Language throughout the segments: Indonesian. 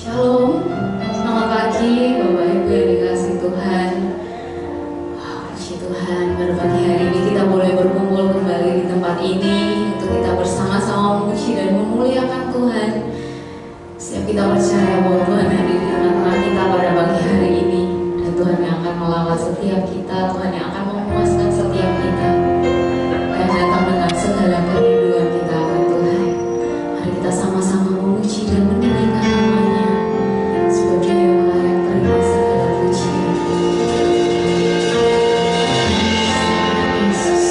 Shalom, selamat pagi Bapak Ibu yang dikasihi Tuhan. Puji Tuhan, pada pagi hari ini kita boleh berkumpul kembali di tempat ini untuk kita bersama-sama memuji dan memuliakan Tuhan. Setiap kita percaya bahwa Tuhan hadir di tengah-tengah kita pada pagi hari ini, dan Tuhan yang akan melawat setiap kita, Tuhan yang akan memuaskan setiap kita, dan datang dengan segala kerinduan kita akan Tuhan. Mari kita sama-sama memuji dan meninggikan nama-Nya sebagai yang layak terima segala pujian. Yesus.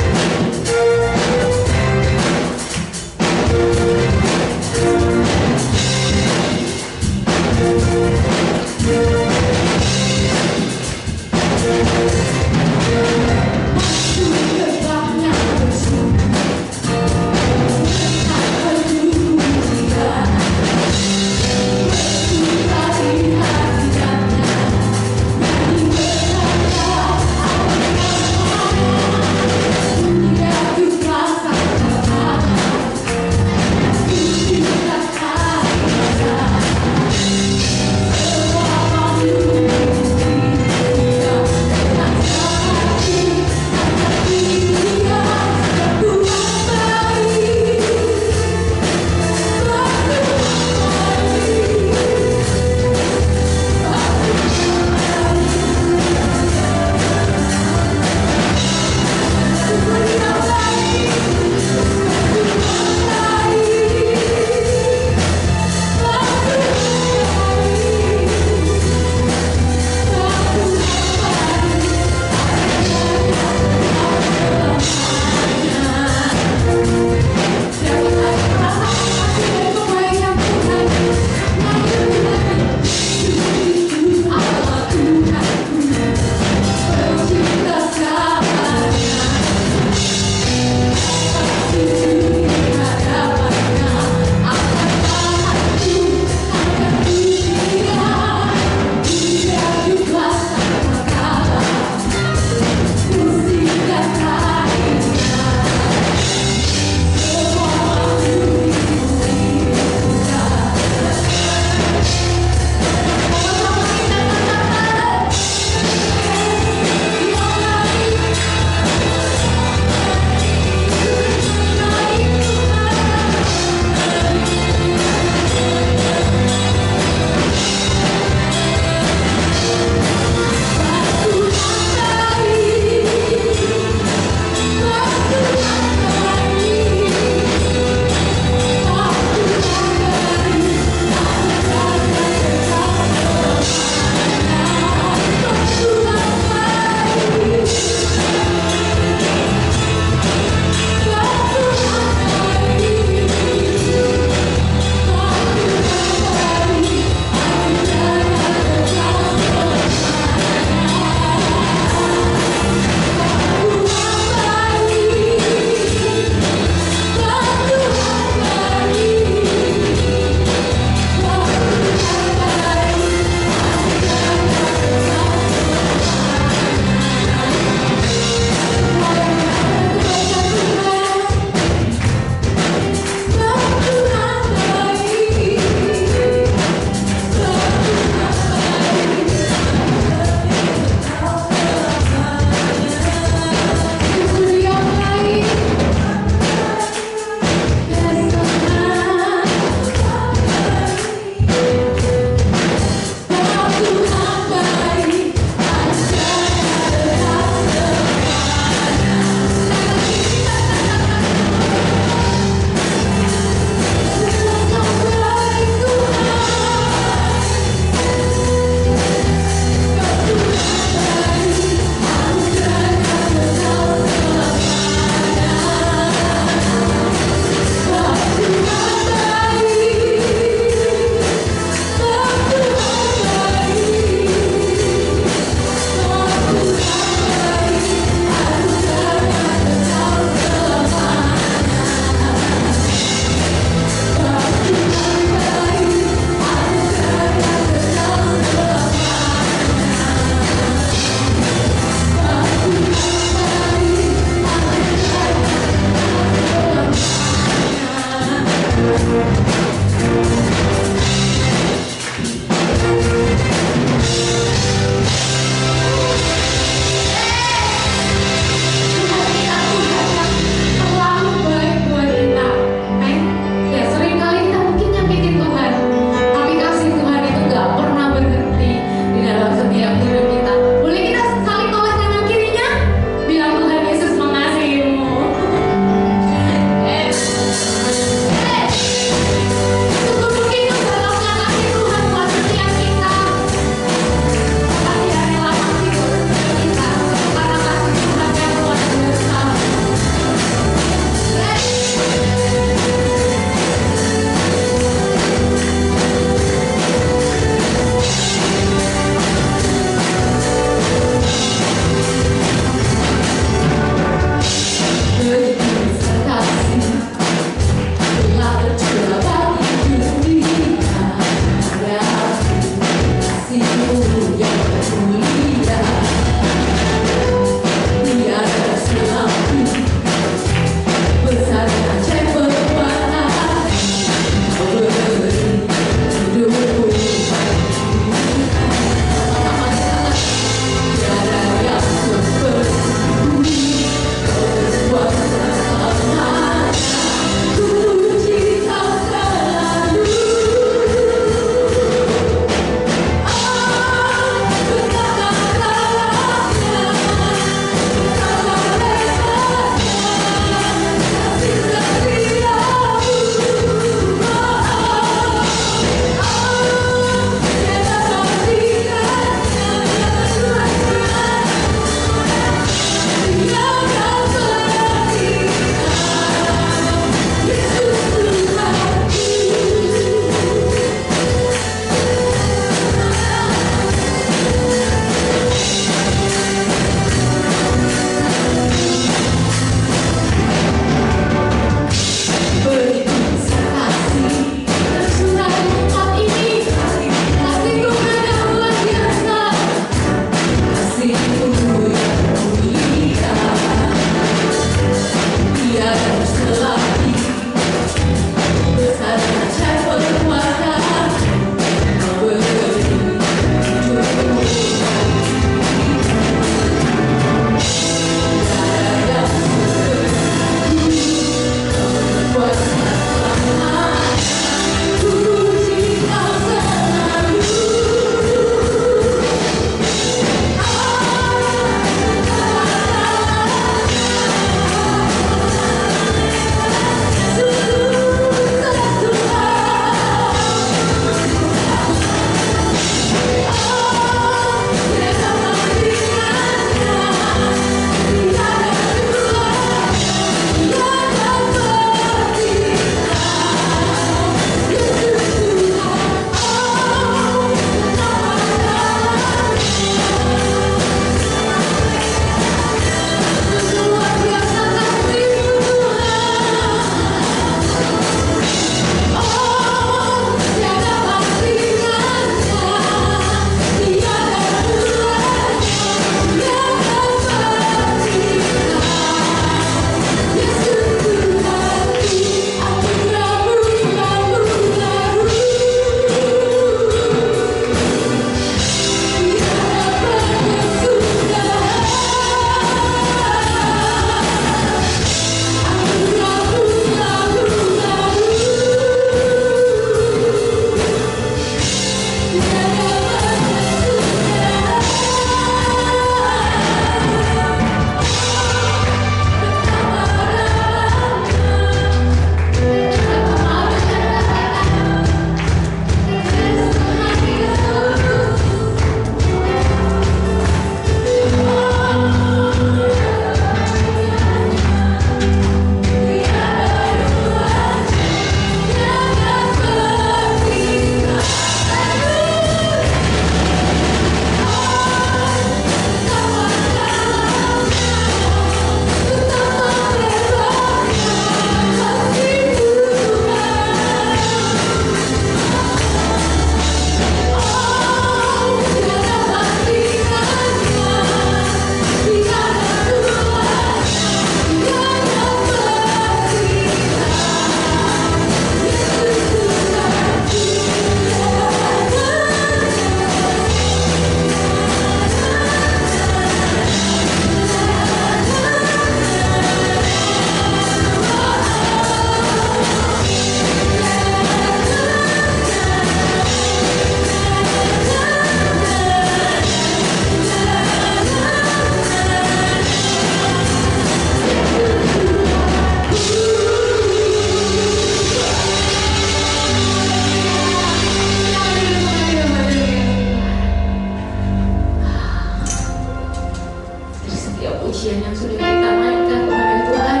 setiap pujian yang sudah kita naikkan kepada Tuhan.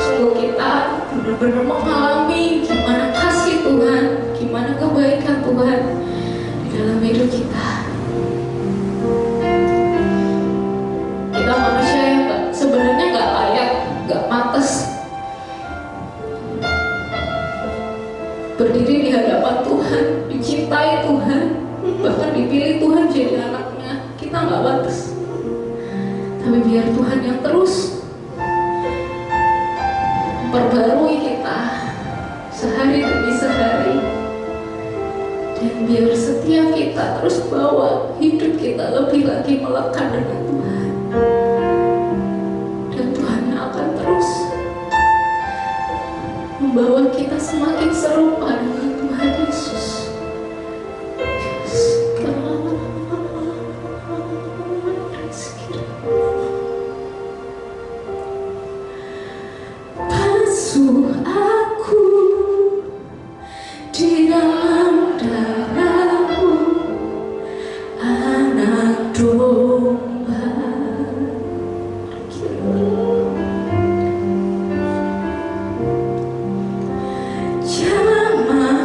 Sungguh kita benar-benar mengalami gimana kasih Tuhan, gimana kebaikan Tuhan di dalam hidup kita. Kita manusia yang sebenarnya nggak layak, nggak pantas berdiri di hadapan Tuhan, dicintai Tuhan, bahkan dipilih Tuhan jadi anaknya. Kita nggak pantas. Tapi biar Tuhan yang terus memperbarui kita sehari demi sehari, dan biar setiap kita terus bawa hidup kita lebih lagi melekat dengan Tuhan, dan Tuhan akan terus membawa kita semakin serupa dengan Tuhan Yesus. Basuh aku di dalam darah-Mu, anak domba. Jamah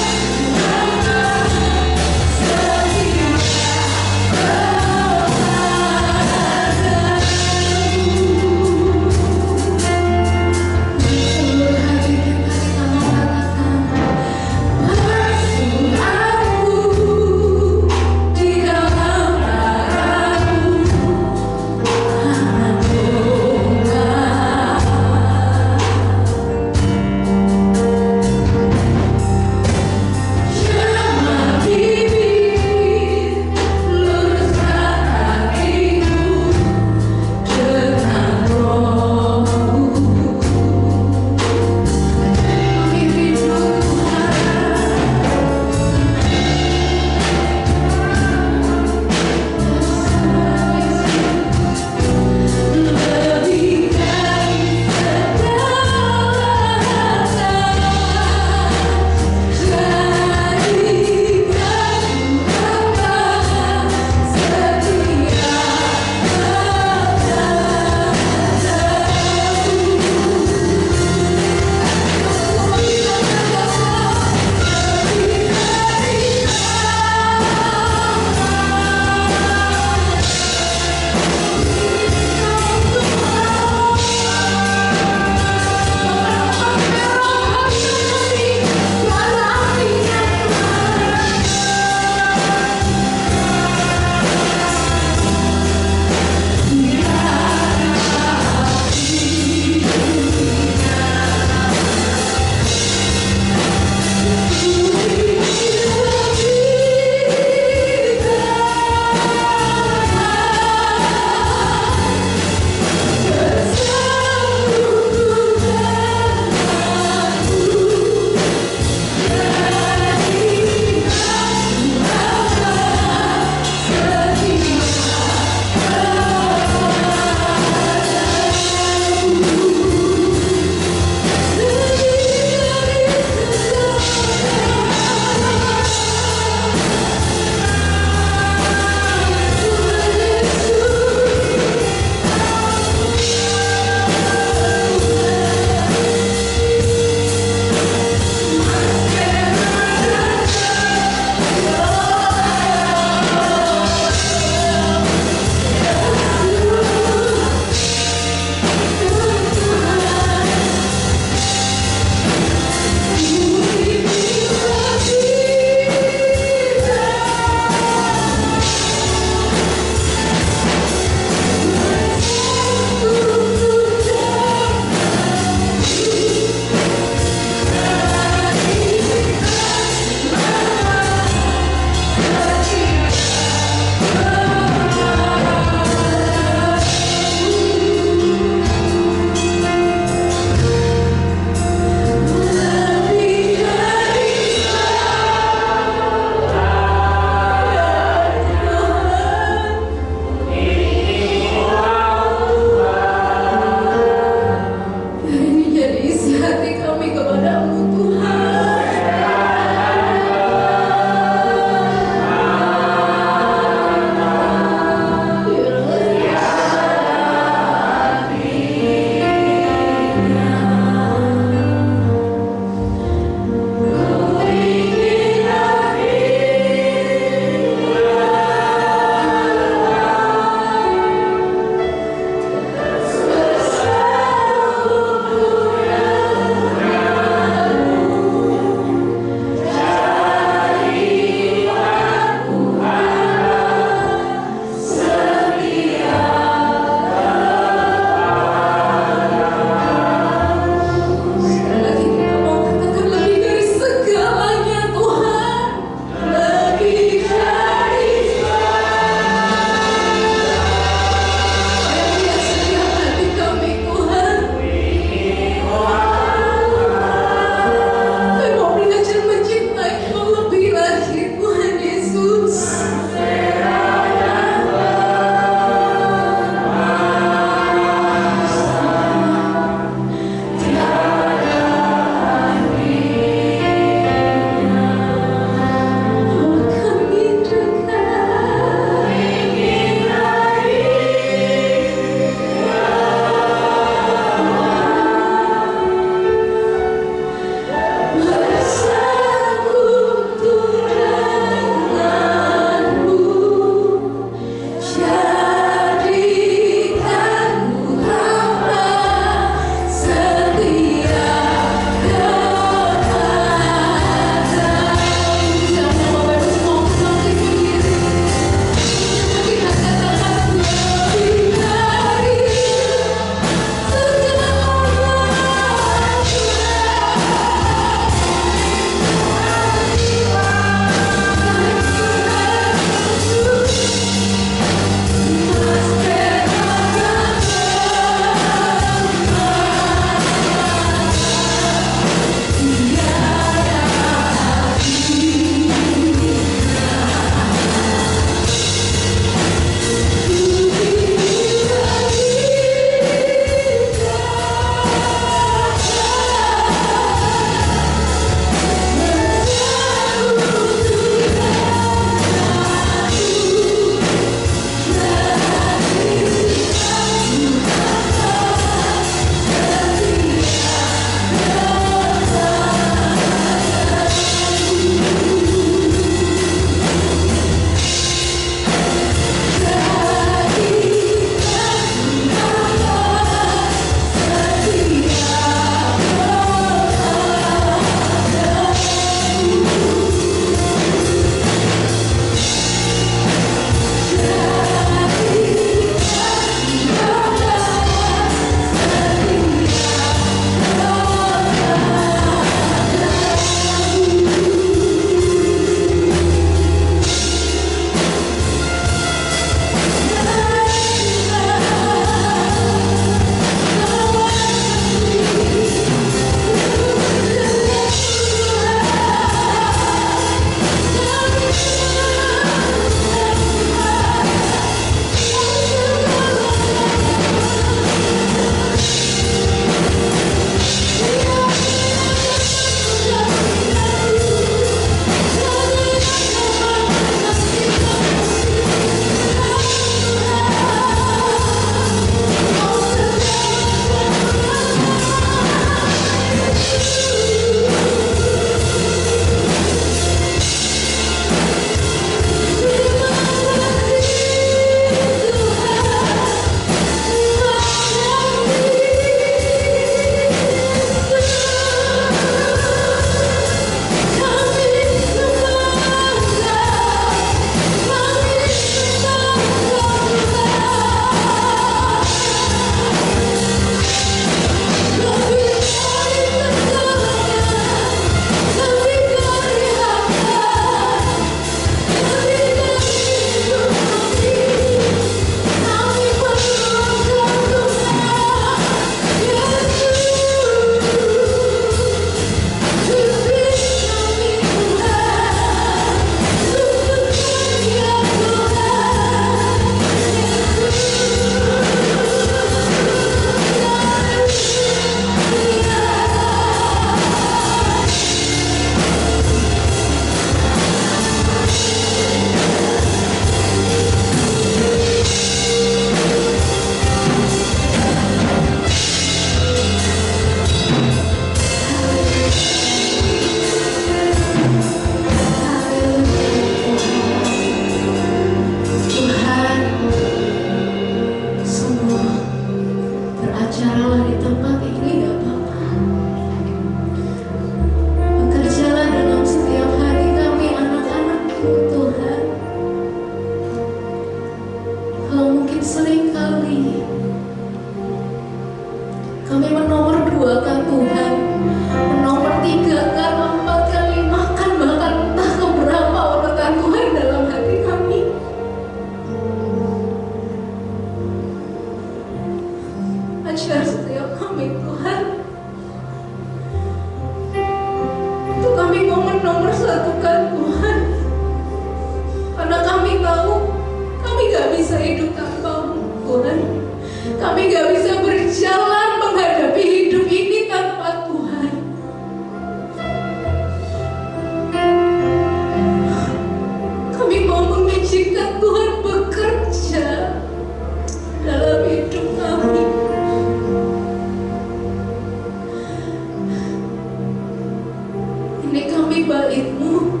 bait-Mu.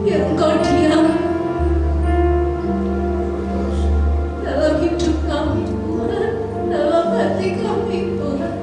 Biar Engkau diam dalam hidup kami, Tuhan, dalam hati kami, Tuhan.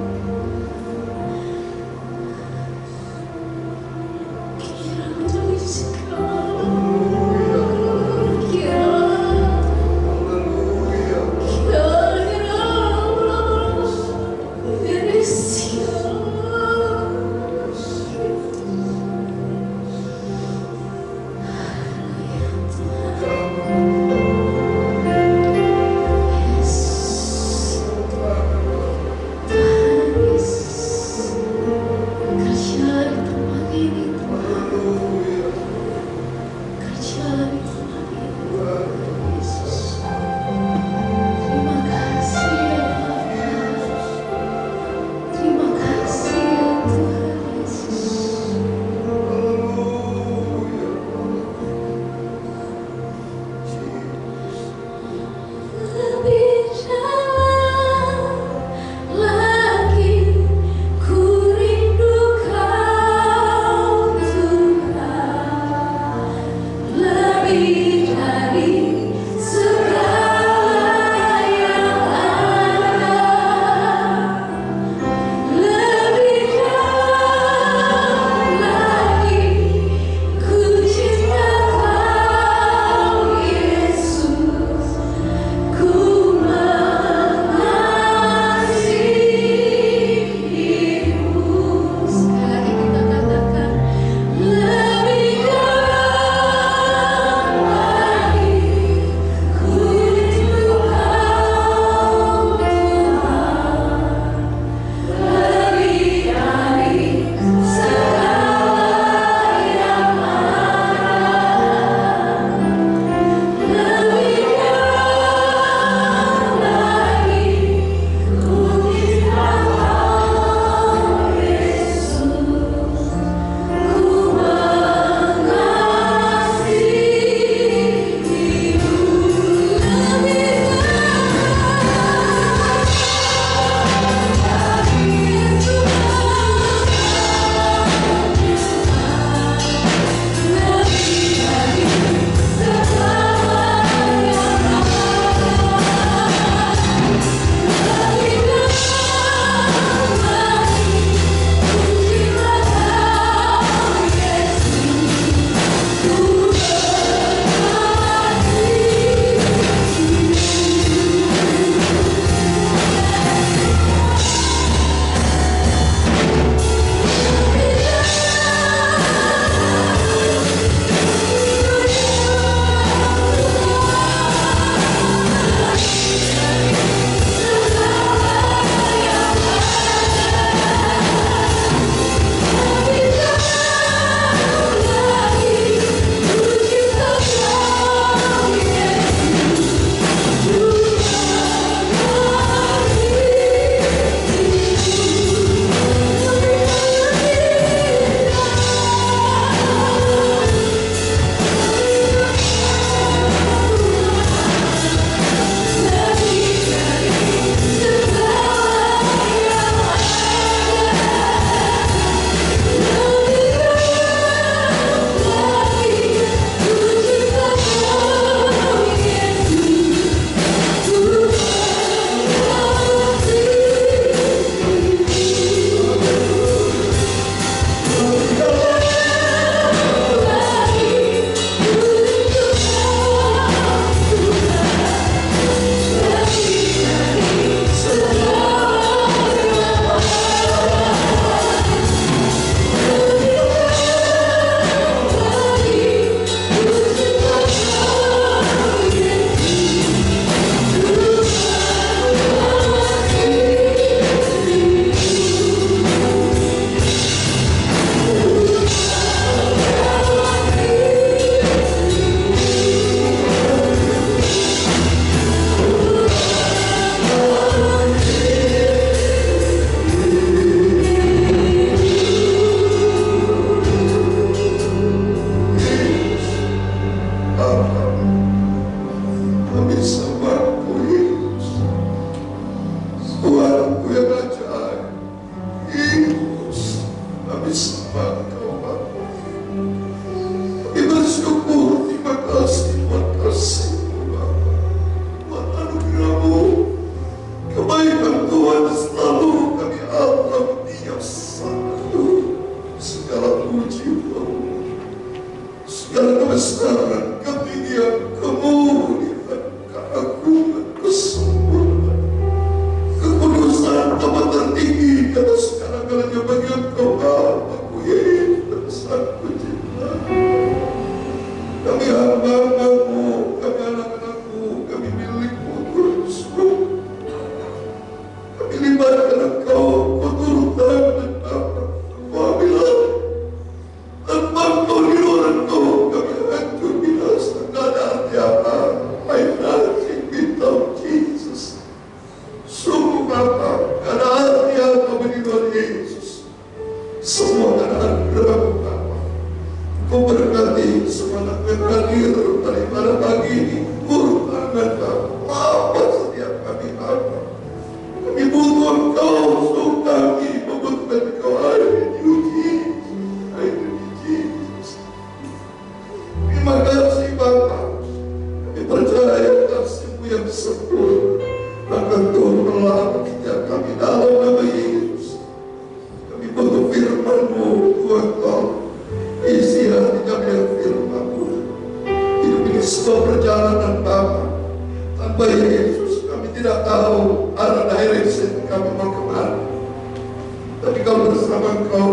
kebesaran, ketinggian, kemuliaan, keagungan, kesempurnaan, kekudusan tempat tertinggi di atas segala-galanya bagi Engkau Bapa-Ku Yesus Aku cinta. Kami hamba-Mu, kami anak-anak-Mu, kami milik-Mu Tuhan. Kami libatkan Engkau, Kau turutkan dan Bapa. Kau ambil tanpa Engkau di luar Engkau, kami hancur binasa. Tak ada arti apa. My nothing without Jesus. Sungguh Bapa, tak ada arti apa di luar Yesus. Semua tak ada anugerah Bapa. Kau berkati semua anak yang hadir pada pagi ini. Guru tangan Bapa, apa setiap kami Bapa. Kami butuh Engkau, sungguh kami membutuhkan Engkau. I need you Jesus, I need you Jesus. Terima kasih Bapa. Kami percaya kasih-Mu yang sempurna akan turun melalui setiap kami dalam nama Yesus. Kami butuh firman-Mu, Tuhan Kau. Isi hati kami dengan firman-Mu. Hidup ini sebuah perjalanan Bapa. Tanpa Yesus kami tidak tahu arah direction kami mau kemana. Tapi kalau bersama Engkau,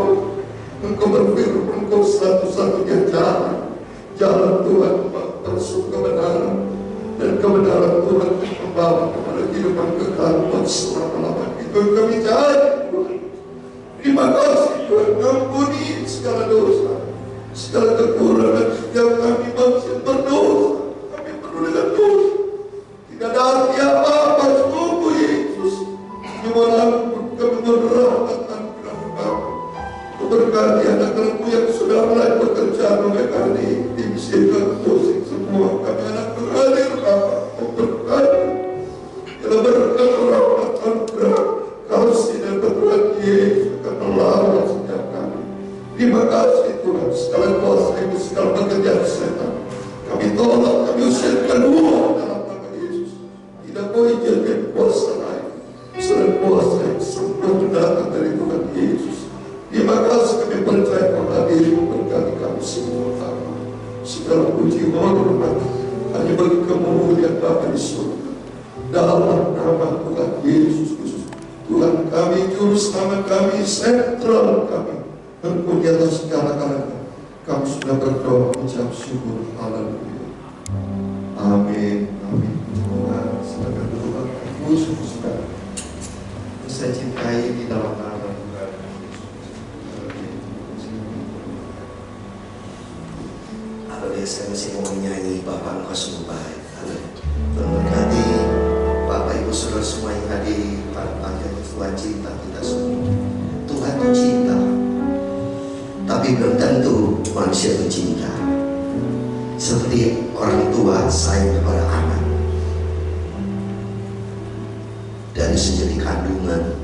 Engkau berfirman, Engkau satu-satunya jalan. Jalan Tuhan masuk kebenaran, dan kebenaran Tuhan membawa kepada kehidupan kekal buat selama-lamanya. Itu yang kami cari Tuhan. Terima kasih Tuhan, ampuni segala dosa, segala kekurangan setiap kami manusia berdosa. Kami penuh dengan dosa. Tidak ada arti apa-apa sungguh Yesus. Dimanapun kami menerahkan anugerah Bapa. Kau berkati anak-anak-Mu yang sudah mulai bekerja mereka di tim sirkuit musik semua. Kami anak berhadir Bapa. Kau berkati. Bila berkat rahmat anugerah kasih dan berkat Yesus akan melawan setiap kami. Terima kasih Tuhan. Segala kuasa itu, segala pekerjaan setan kami tolak, kami usir kedua dalam nama Yesus. Tidak boleh jadi kuasa lain selain kuasa yang sempurna datang dari Tuhan Yesus. Terima kasih kami percaya kepada diri-Mu berkati kami semua Bapa. Segala puji hormat hanya bagi kemuliaan Bapa di surga. Dalam nama Tuhan Yesus Kristus, Tuhan kami, juru selamat kami, sentral kami, Engkau di atas segala-galanya. Kami sudah berdoa mengucap syukur. Haleluya. Amin. Amin. Tuhan, silakan dulu Bapak Ibu, saudara. Saya cintai di dalam nama Tuhan. Haleluya, saya masih mau menyanyi Bapa Engkau sungguh baik. Haleluya. Berkati Bapak Ibu saudara semua yang hadir pada pagi ini. Tuhan cinta kita semua. Tuhan itu cinta, tapi belum tentu manusia itu cinta. Seperti orang tua sayang kepada anak. Dari sejak kandungan,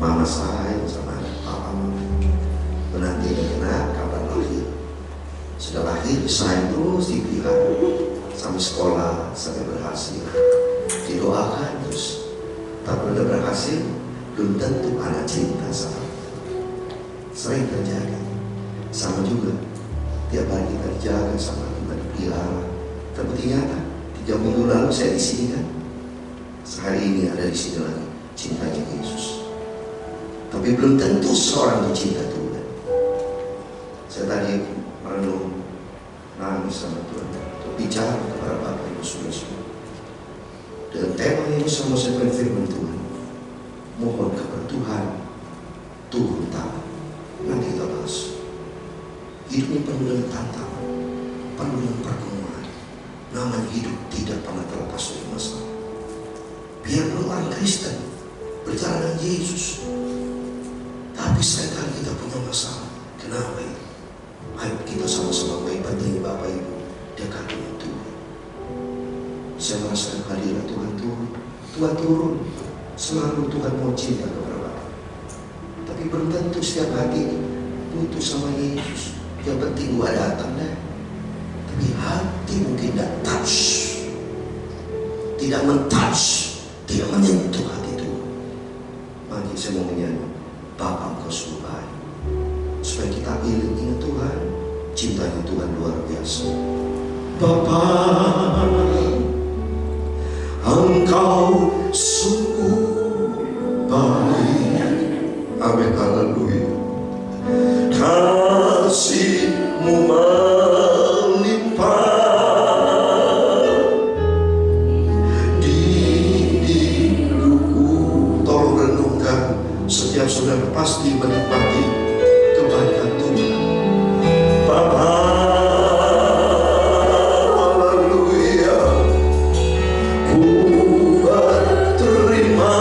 mama sayang sama anak, papa mama. Menanti anak kabar lahir. Sudah lahir, sayang terus dipelihara sampai sekolah, sampai berhasil. Didoakan terus. Tapi udah berhasil, belum tentu anak cinta sama. Sering terjadi. Sama juga, tiap hari kita dijaga sama kita dipelihara. Tapi ternyata 3 minggu lalu saya di sini kan, sehari ini ada di sini lagi, cintanya Yesus. Tapi belum tentu seorang itu cinta Tuhan. Saya tadi merenung, nangis sama Tuhan, bicara kepada Bapak Ibu semua. Dan tema ini sama saya firman Tuhan. Mohon kepada Tuhan turun tangan. Nanti kita bahas. Hidup ini penuh dengan tantangan, penuh dengan pergumulan. Namanya hidup tidak pernah terlepas dari masalah. Biar orang Kristen berjalan dengan Yesus, tapi seringkali kita punya masalah. Kenapa itu? Ayo kita sama-sama mengibadahi Bapak Ibu dekat dengan Tuhan. Saya merasakan kehadiran Tuhan turun. Tuhan turun. Selalu Tuhan mau cinta kepada Bapak. Tapi belum tentu setiap hati butuh sama Yesus. Yang penting gua datang deh. Tapi hati mungkin tidak touch, tidak mentouch, tidak menyentuh hati Tuhan. Mari saya mau menyanyi Bapa Engkau sungguh baik. Supaya kita ingat Tuhan, cintanya Tuhan luar biasa. Bapa, Engkau sungguh baik. Amin, haleluya. Kasih-Mu melimpah di hidupku. Tolong renungkan, setiap saudara pasti menikmati kebaikan Tuhan. Bapa, haleluya, ku berterima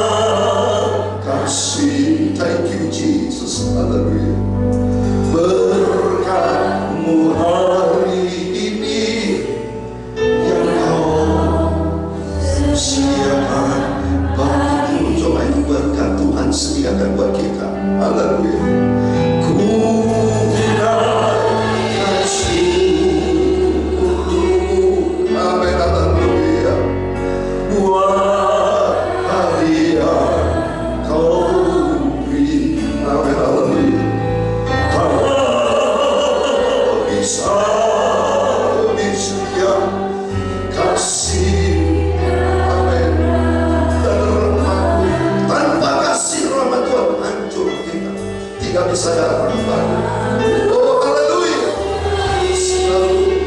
kasih. Thank you Jesus, haleluya. Berkat-Mu hari ini yang Kau sediakan bagiku. Coba itu berkat Tuhan sediakan buat kita. Haleluya. Ku naikkan syukur. Amin, haleluya. Buat hari yang Kau beri. Amin, haleluya. Bisa kasih, amin. Tanpa kasih rahmat Tuhan hancur kita, tidak bisa dapat kembali. Oh haleluya. Selalu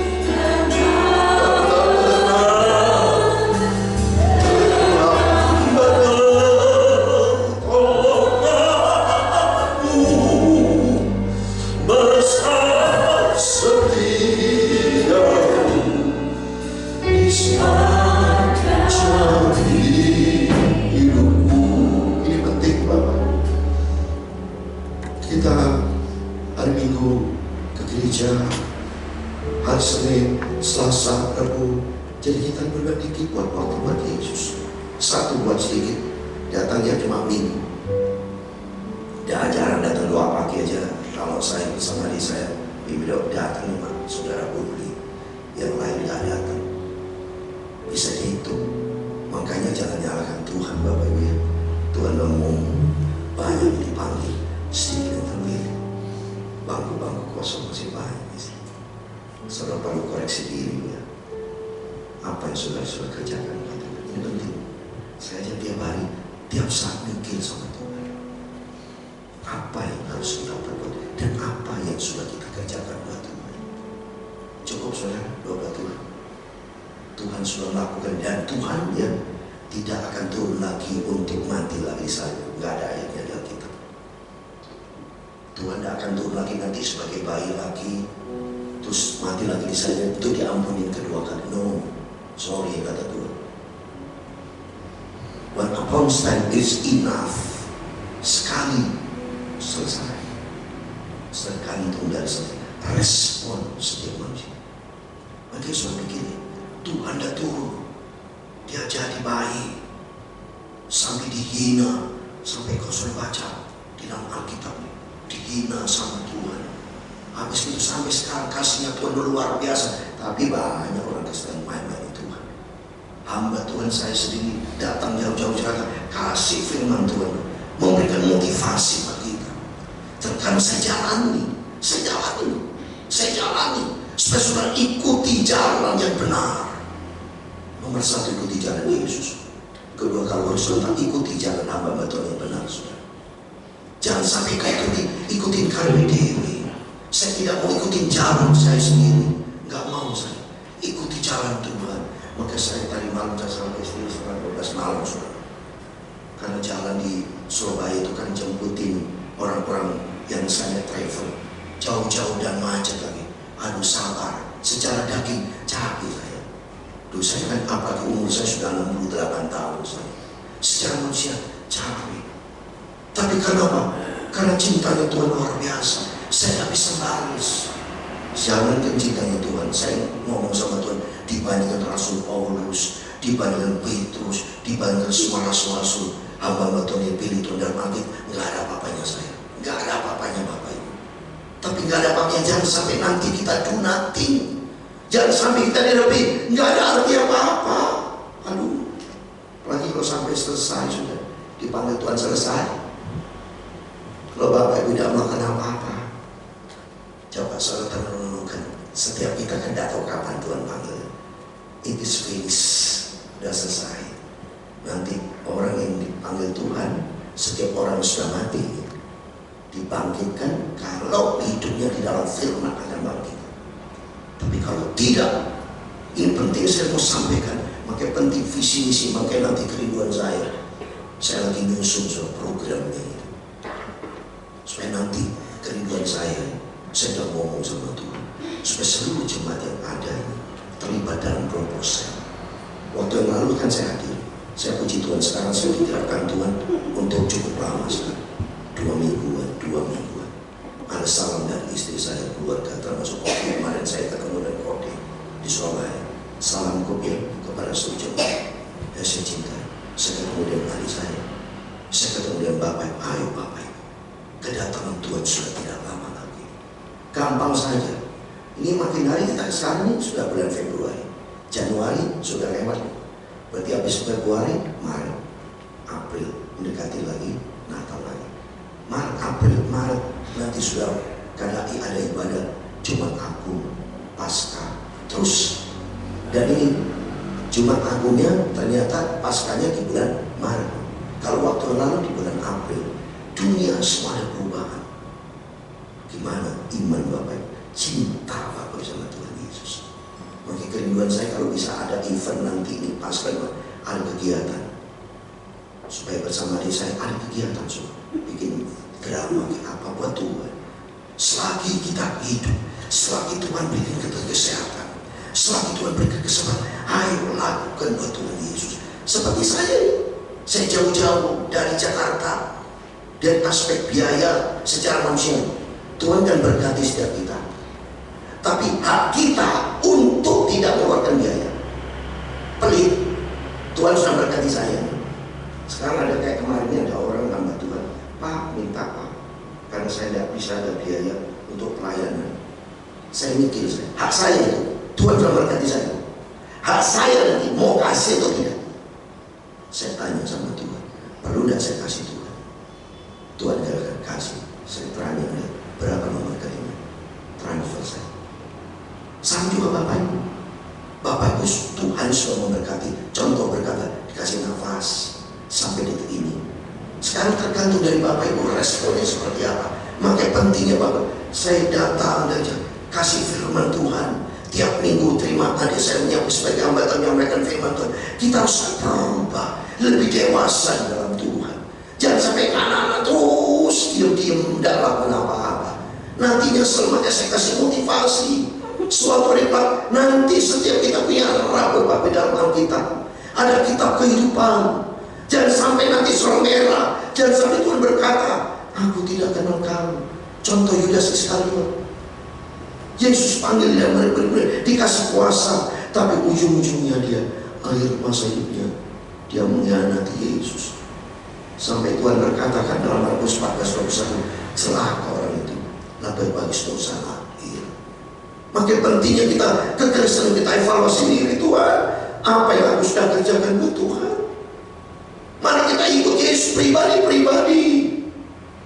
hari Senin, Selasa, Rabu. Jadi kita berbagi dikit buat waktu buat Yesus. Satu buat sedikit. Datangnya cuma minggu. Dia jarang datang doa pagi aja. Kalau saya bersama di saya, Bibi datang cuma saudara Budi. Yang lain tidak datang. Bisa dihitung. Makanya jangan nyalakan Tuhan Bapak Ibu ya. Tuhan ngomong banyak dipanggil, sedikit yang terpilih. Bangku-bangku kosong masih banyak. Saudara perlu koreksi diri ya. Apa yang saudara sudah kerjakan ini penting. Saya aja tiap hari, tiap saat mikir sama Tuhan. Apa yang harus kita perbuat dan apa yang sudah kita kerjakan buat Tuhan. Cukup saudara, doa Tuhan. Tuhan sudah lakukan dan Tuhan ya tidak akan turun lagi untuk mati lagi saja. Enggak ada ayatnya di Alkitab. Tuhan tidak akan turun lagi nanti sebagai bayi lagi. Terus mati lagi di sana itu diampuni kedua kali. No, sorry kata Tuhan. When upon time is enough. Sekali selesai. Sekali itu dari selesai. Respon setiap manusia. Maka sudah begini. Tuhan dah turun. Dia jadi bayi. Sampai dihina. Sampai kau sudah baca di dalam Alkitab. Dihina sama Tuhan. Habis itu sampai sekarang kasihnya Tuhan luar biasa. Tapi banyak orang Kristen main-main Tuhan. Hamba Tuhan saya sendiri datang jauh-jauh jaga kasih firman Tuhan, memberikan motivasi bagi kita. Terkadang saya jalani supaya saudara ikuti jalan yang benar. Nomor satu, ikuti jalan Yesus. Kedua, kalau harus ikuti jalan hamba Tuhan yang benar saudara. Jangan sampai kayak ikutin karena dewi. Saya tidak mau ikutin jalan saya sendiri. Gak mau saya ikuti jalan Tuhan. Maka saya tadi malam saya sampai istri setengah 12 malam sudah. Karena jalan di Surabaya itu kan jemputin orang-orang yang saya travel jauh-jauh dan macet lagi. Aduh sabar, secara daging capek saya. Duh saya kan apalagi umur saya sudah 68 tahun saya. Secara manusia capek. Tapi kenapa? Karena cintanya Tuhan luar biasa. Saya tak bisa balas. Jangankan cintanya Tuhan. Saya ngomong sama Tuhan, dibandingkan Rasul Paulus, dibandingkan Petrus, dibandingkan semua rasul-rasul hamba Tuhan yang pilih Tuhan dalam Alkitab, nggak ada apa-apanya saya. Nggak ada apa-apanya Bapak Ibu. Tapi nggak ada apa-apanya. Jangan sampai nanti kita do nothing. Jangan sampai kita direpi, nggak ada arti apa-apa. Aduh. Apalagi kalau sampai selesai sudah dipanggil Tuhan selesai. Kalau Bapak Ibu tidak melakukan apa-apa, coba saudara renungkan Setiap kita kan tidak tahu kapan Tuhan panggil. It is finished, sudah selesai. Nanti orang yang dipanggil Tuhan, setiap orang sudah mati, dibangkitkan kalau hidupnya di dalam firman akan bangkit. Tapi kalau tidak, ini penting saya mau sampaikan. Makanya penting visi misi, makanya nanti kerinduan saya lagi nyusun soal programnya itu. Supaya nanti kerinduan saya sedang ngomong sama Tuhan, supaya seluruh jemaat yang ada ini terlibat dalam kelompok sel. Waktu yang lalu kan saya hadir, saya puji Tuhan. Sekarang saya digerakkan Tuhan untuk cukup lama sekarang, 2 mingguan. Ada salam dari istri saya, keluarga, termasuk Kopi. Kemarin saya ketemu dengan Kopi di Surabaya. Salam Kopi kepada seluruh jemaat yang saya cintai. Saya ketemu dengan adik saya ketemu dengan Bapak. Ayo Bapak, kedatangan Tuhan sudah tidak lama lagi. Gampang saja. Ini makin hari kita sekarang ini sudah bulan Februari, Januari sudah lewat. Berarti habis Februari, Maret, April, mendekati lagi Natal lagi. Maret, April, Maret, nanti sudah kadang ada ibadah Jumat Agung, Paskah, terus. Dan ini Jumat Agungnya ternyata Paskahnya di bulan Maret. Kalau waktu lalu di bulan April, dunia semua ada perubahan. Gimana iman Bapak? Cinta Bapak sama Tuhan Yesus. Makanya kerinduan saya kalau bisa ada event nanti ini Paskah, ada kegiatan. Supaya bersama dia saya ada kegiatan semua. Bikin drama apa buat Tuhan. Selagi kita hidup, selagi Tuhan berikan kita kesehatan, selagi Tuhan berikan kesempatan, ayo lakukan buat Tuhan Yesus. Seperti saya jauh-jauh dari Jakarta. Dan aspek biaya secara manusia, Tuhan kan berkati setiap kita. Tapi hak kita untuk tidak mengeluarkan biaya. Pelit, Tuhan sudah berkati saya. Sekarang ada kayak kemarin ini ada orang nambah Tuhan, Pak minta Pak, karena saya tidak bisa ada biaya untuk pelayanan. Saya mikir, hak saya itu, Tuhan sudah berkati saya. Hak saya nanti mau kasih atau tidak. Saya tanya sama Tuhan, perlu tidak saya kasih Tuhan? Tuhan akan kasih. Saya tanya berapa nomor terima, transfer saya. Sama juga Bapak Ibu. Bapak Ibu Tuhan sudah memberkati. Contoh berkata dikasih nafas sampai detik ini. Sekarang tergantung dari Bapak Ibu responnya seperti apa. Makanya pentingnya Bapak, saya datang dan kasih firman Tuhan. Tiap minggu terima adik saya sebagai hamba menyampaikan firman Tuhan. Kita harus berubah, lebih dewasa dalam Tuhan. Jangan sampai anak-anak terus diam-diam tidak lakukan apa-apa. Nanti nyesel, makanya saya kasih motivasi. Suatu hari Pak, nanti setiap kita punya rapat Bapak dalam Alkitab. Ada kitab kehidupan. Jangan sampai nanti surat merah. Jangan sampai Tuhan berkata, aku tidak kenal kamu. Contoh Yudas Iskariot. Yesus panggil dia benar-benar dikasih kuasa, tapi ujung-ujungnya dia akhir masa hidupnya dia mengkhianati Yesus. Sampai Tuhan berkatakan dalam Markus 14:21, celaka orang itu, lebih bagus dosa akhir. Makin pentingnya kita kekristenan, kita evaluasi diri Tuhan. Apa yang aku sudah kerjakan buat Tuhan? Mari kita ikut Yesus pribadi-pribadi.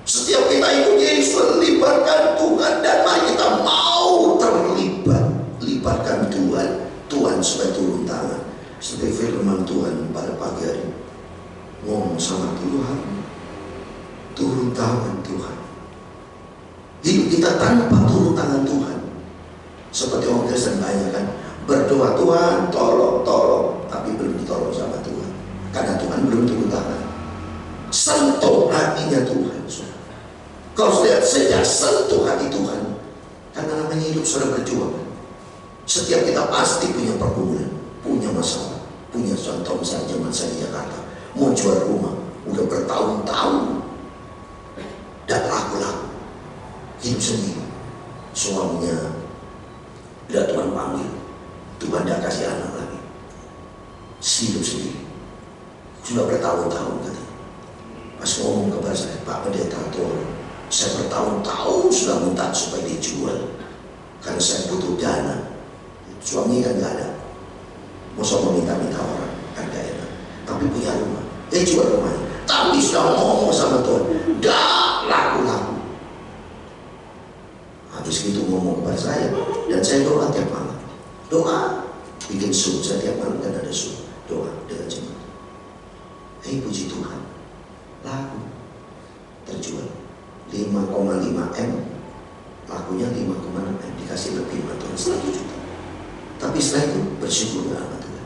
Setiap kita ikut Yesus, libatkan Tuhan, dan mari kita mau terlibat, libatkan Tuhan. Tuhan supaya turun tangan. Seperti firman Tuhan pada pagi hari, ngomong sama Tuhan, turun tangan Tuhan. Hidup kita tanpa turun tangan Tuhan, seperti orang Kristen banyak kan berdoa, Tuhan tolong, tapi belum ditolong sama Tuhan, karena Tuhan belum turun tangan. Sentuh hatinya Tuhan. Kalau sejak sentuh hati Tuhan, karena namanya hidup sudah berjuang. Setiap kita pasti punya pergumulan, punya masalah, punya contoh misalnya zaman saya di Jakarta, mau jual rumah, udah bertahun-tahun, dan laku-laku, hidup sendiri, suaminya tidak Tuhan panggil, Tuhan tidak kasih anak lagi, hidup sendiri, sudah bertahun-tahun katanya. Pas ngomong kepada saya, Pak Pendeta tolong, saya bertahun-tahun sudah minta supaya dijual, karena saya butuh dana. Suami kan gak ada, masa mau minta-minta orang kan gak enak, tapi punya rumah, jual rumahnya. Tapi sudah ngomong sama Tuhan, dah laku-laku. Habis Terus gitu ngomong kepada saya, dan saya doa tiap malam. Doa, bikin Zoom, saya tiap malam kan ada Zoom. Doa dengan jemaat. Puji Tuhan, lagu terjual 5,5 M, lagunya 5,6 M, dikasih lebih Tuhan 1 juta. Tapi setelah itu bersyukur sama Tuhan.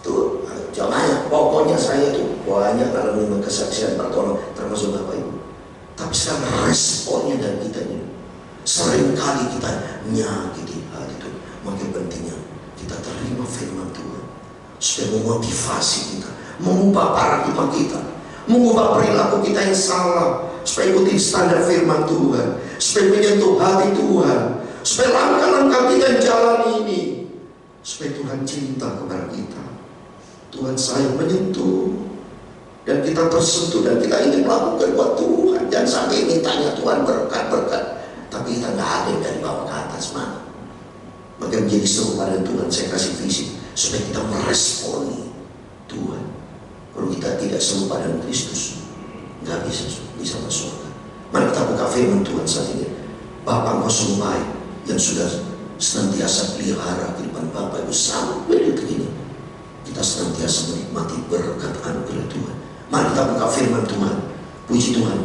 Tuh, jangan pokoknya saya tuh banyak dalam kesaksian pertolongan, termasuk Bapak Ibu. Tapi sekarang responnya dari kita ini, seringkali kita nyakiti hati itu. Makin pentingnya kita terima firman Tuhan supaya memotivasi kita, mengubah paradigma kita, mengubah perilaku kita yang salah, supaya ikuti standar firman Tuhan, supaya menyentuh hati Tuhan, supaya langkah-langkah kita yang jalan ini, supaya Tuhan cinta kepada kita, Tuhan sayang menyentuh, dan kita tersentuh, dan kita ingin melakukan buat Tuhan. Dan sampai mintanya Tuhan berkat-berkat, tapi kita nggak ada dari bawah ke atas mana. Maka menjadi serupa dengan Tuhan, saya kasih visi supaya kita meresponi Tuhan. Kalau kita tidak serupa dengan Kristus, nggak bisa masuk surga. Mari kita buka firman Tuhan saat ini. Bapa Engkau sungguh baik, yang sudah senantiasa pelihara kehidupan Bapak Ibu sampai detik ini. Kita senantiasa menikmati berkat anugerah Tuhan. Mari kita buka firman Tuhan. Puji Tuhan.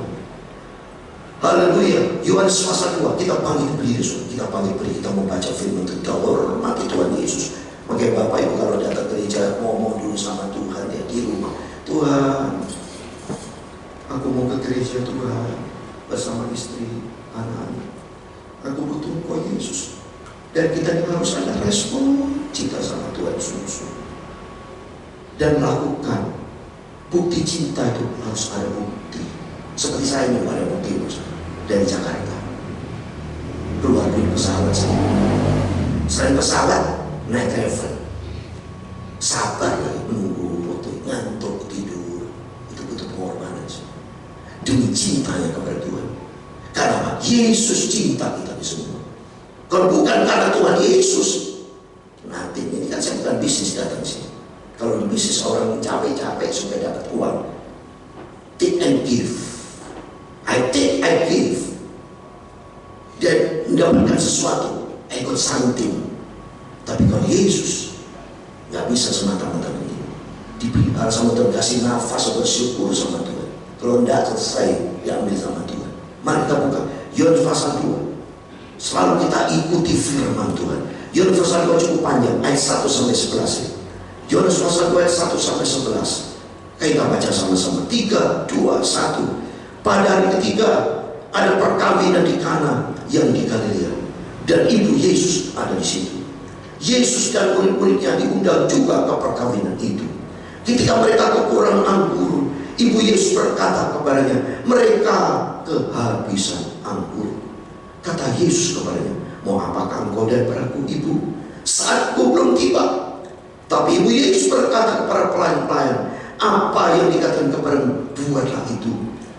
Haleluya. Yohanes pasal 2. Kita panggil berdiri, kita panggil berdiri, kita membaca firman Tuhan. Kita hormati Tuhan Yesus. Makanya Bapak Ibu kalau datang gereja, ngomong dulu sama Tuhan ya di rumah. Tuhan, aku mau ke gereja Tuhan bersama istri, anak-anak. Aku butuh Engkau Yesus. Dan kita harus ada respon cinta sama Tuhan sungguh-sungguh. Dan lakukan. Bukti cinta itu harus ada bukti. Seperti saya ini ada bukti dari Jakarta keluar dari pesawat saya. Selain pesawat, naik travel, sabar lagi menunggu waktu, ngantuk, tidur. Itu butuh pengorbanan demi cintanya kepada Tuhan. Karena Yesus cinta kita semua. Kalau bukan karena Tuhan Yesus, nanti ini kan saya bukan bisnis datang sini. Kalau di bisnis orang capek-capek supaya dapat uang, take and give. I take, I give. Dan mendapatkan sesuatu, I got something. Tapi kalau Yesus nggak bisa semata-mata begini. Diberi sama Tuhan, kasih nafas, bersyukur sama Tuhan. Kalau tidak selesai, diambil sama Tuhan. Mari kita buka Yohanes pasal 2. Selalu kita ikuti firman Tuhan. Yohanes pasal 2 cukup panjang, ayat 1 sampai 11. Yohanes pasal 2 ayat 1 sampai 11. Kita baca sama-sama. 3, 2, 1. Pada hari ketiga ada perkawinan di Kana yang di Galilea, dan ibu Yesus ada di situ. Yesus dan murid-muridnya diundang juga ke perkawinan itu. Ketika mereka kekurangan anggur, ibu Yesus berkata kepadanya, mereka kehabisan anggur. Kata Yesus kepadanya, mau apakah engkau daripadaku, ibu? Saatku belum tiba. Tapi ibu Yesus berkata kepada pelayan-pelayan, apa yang dikatakan kepadamu, buatlah itu.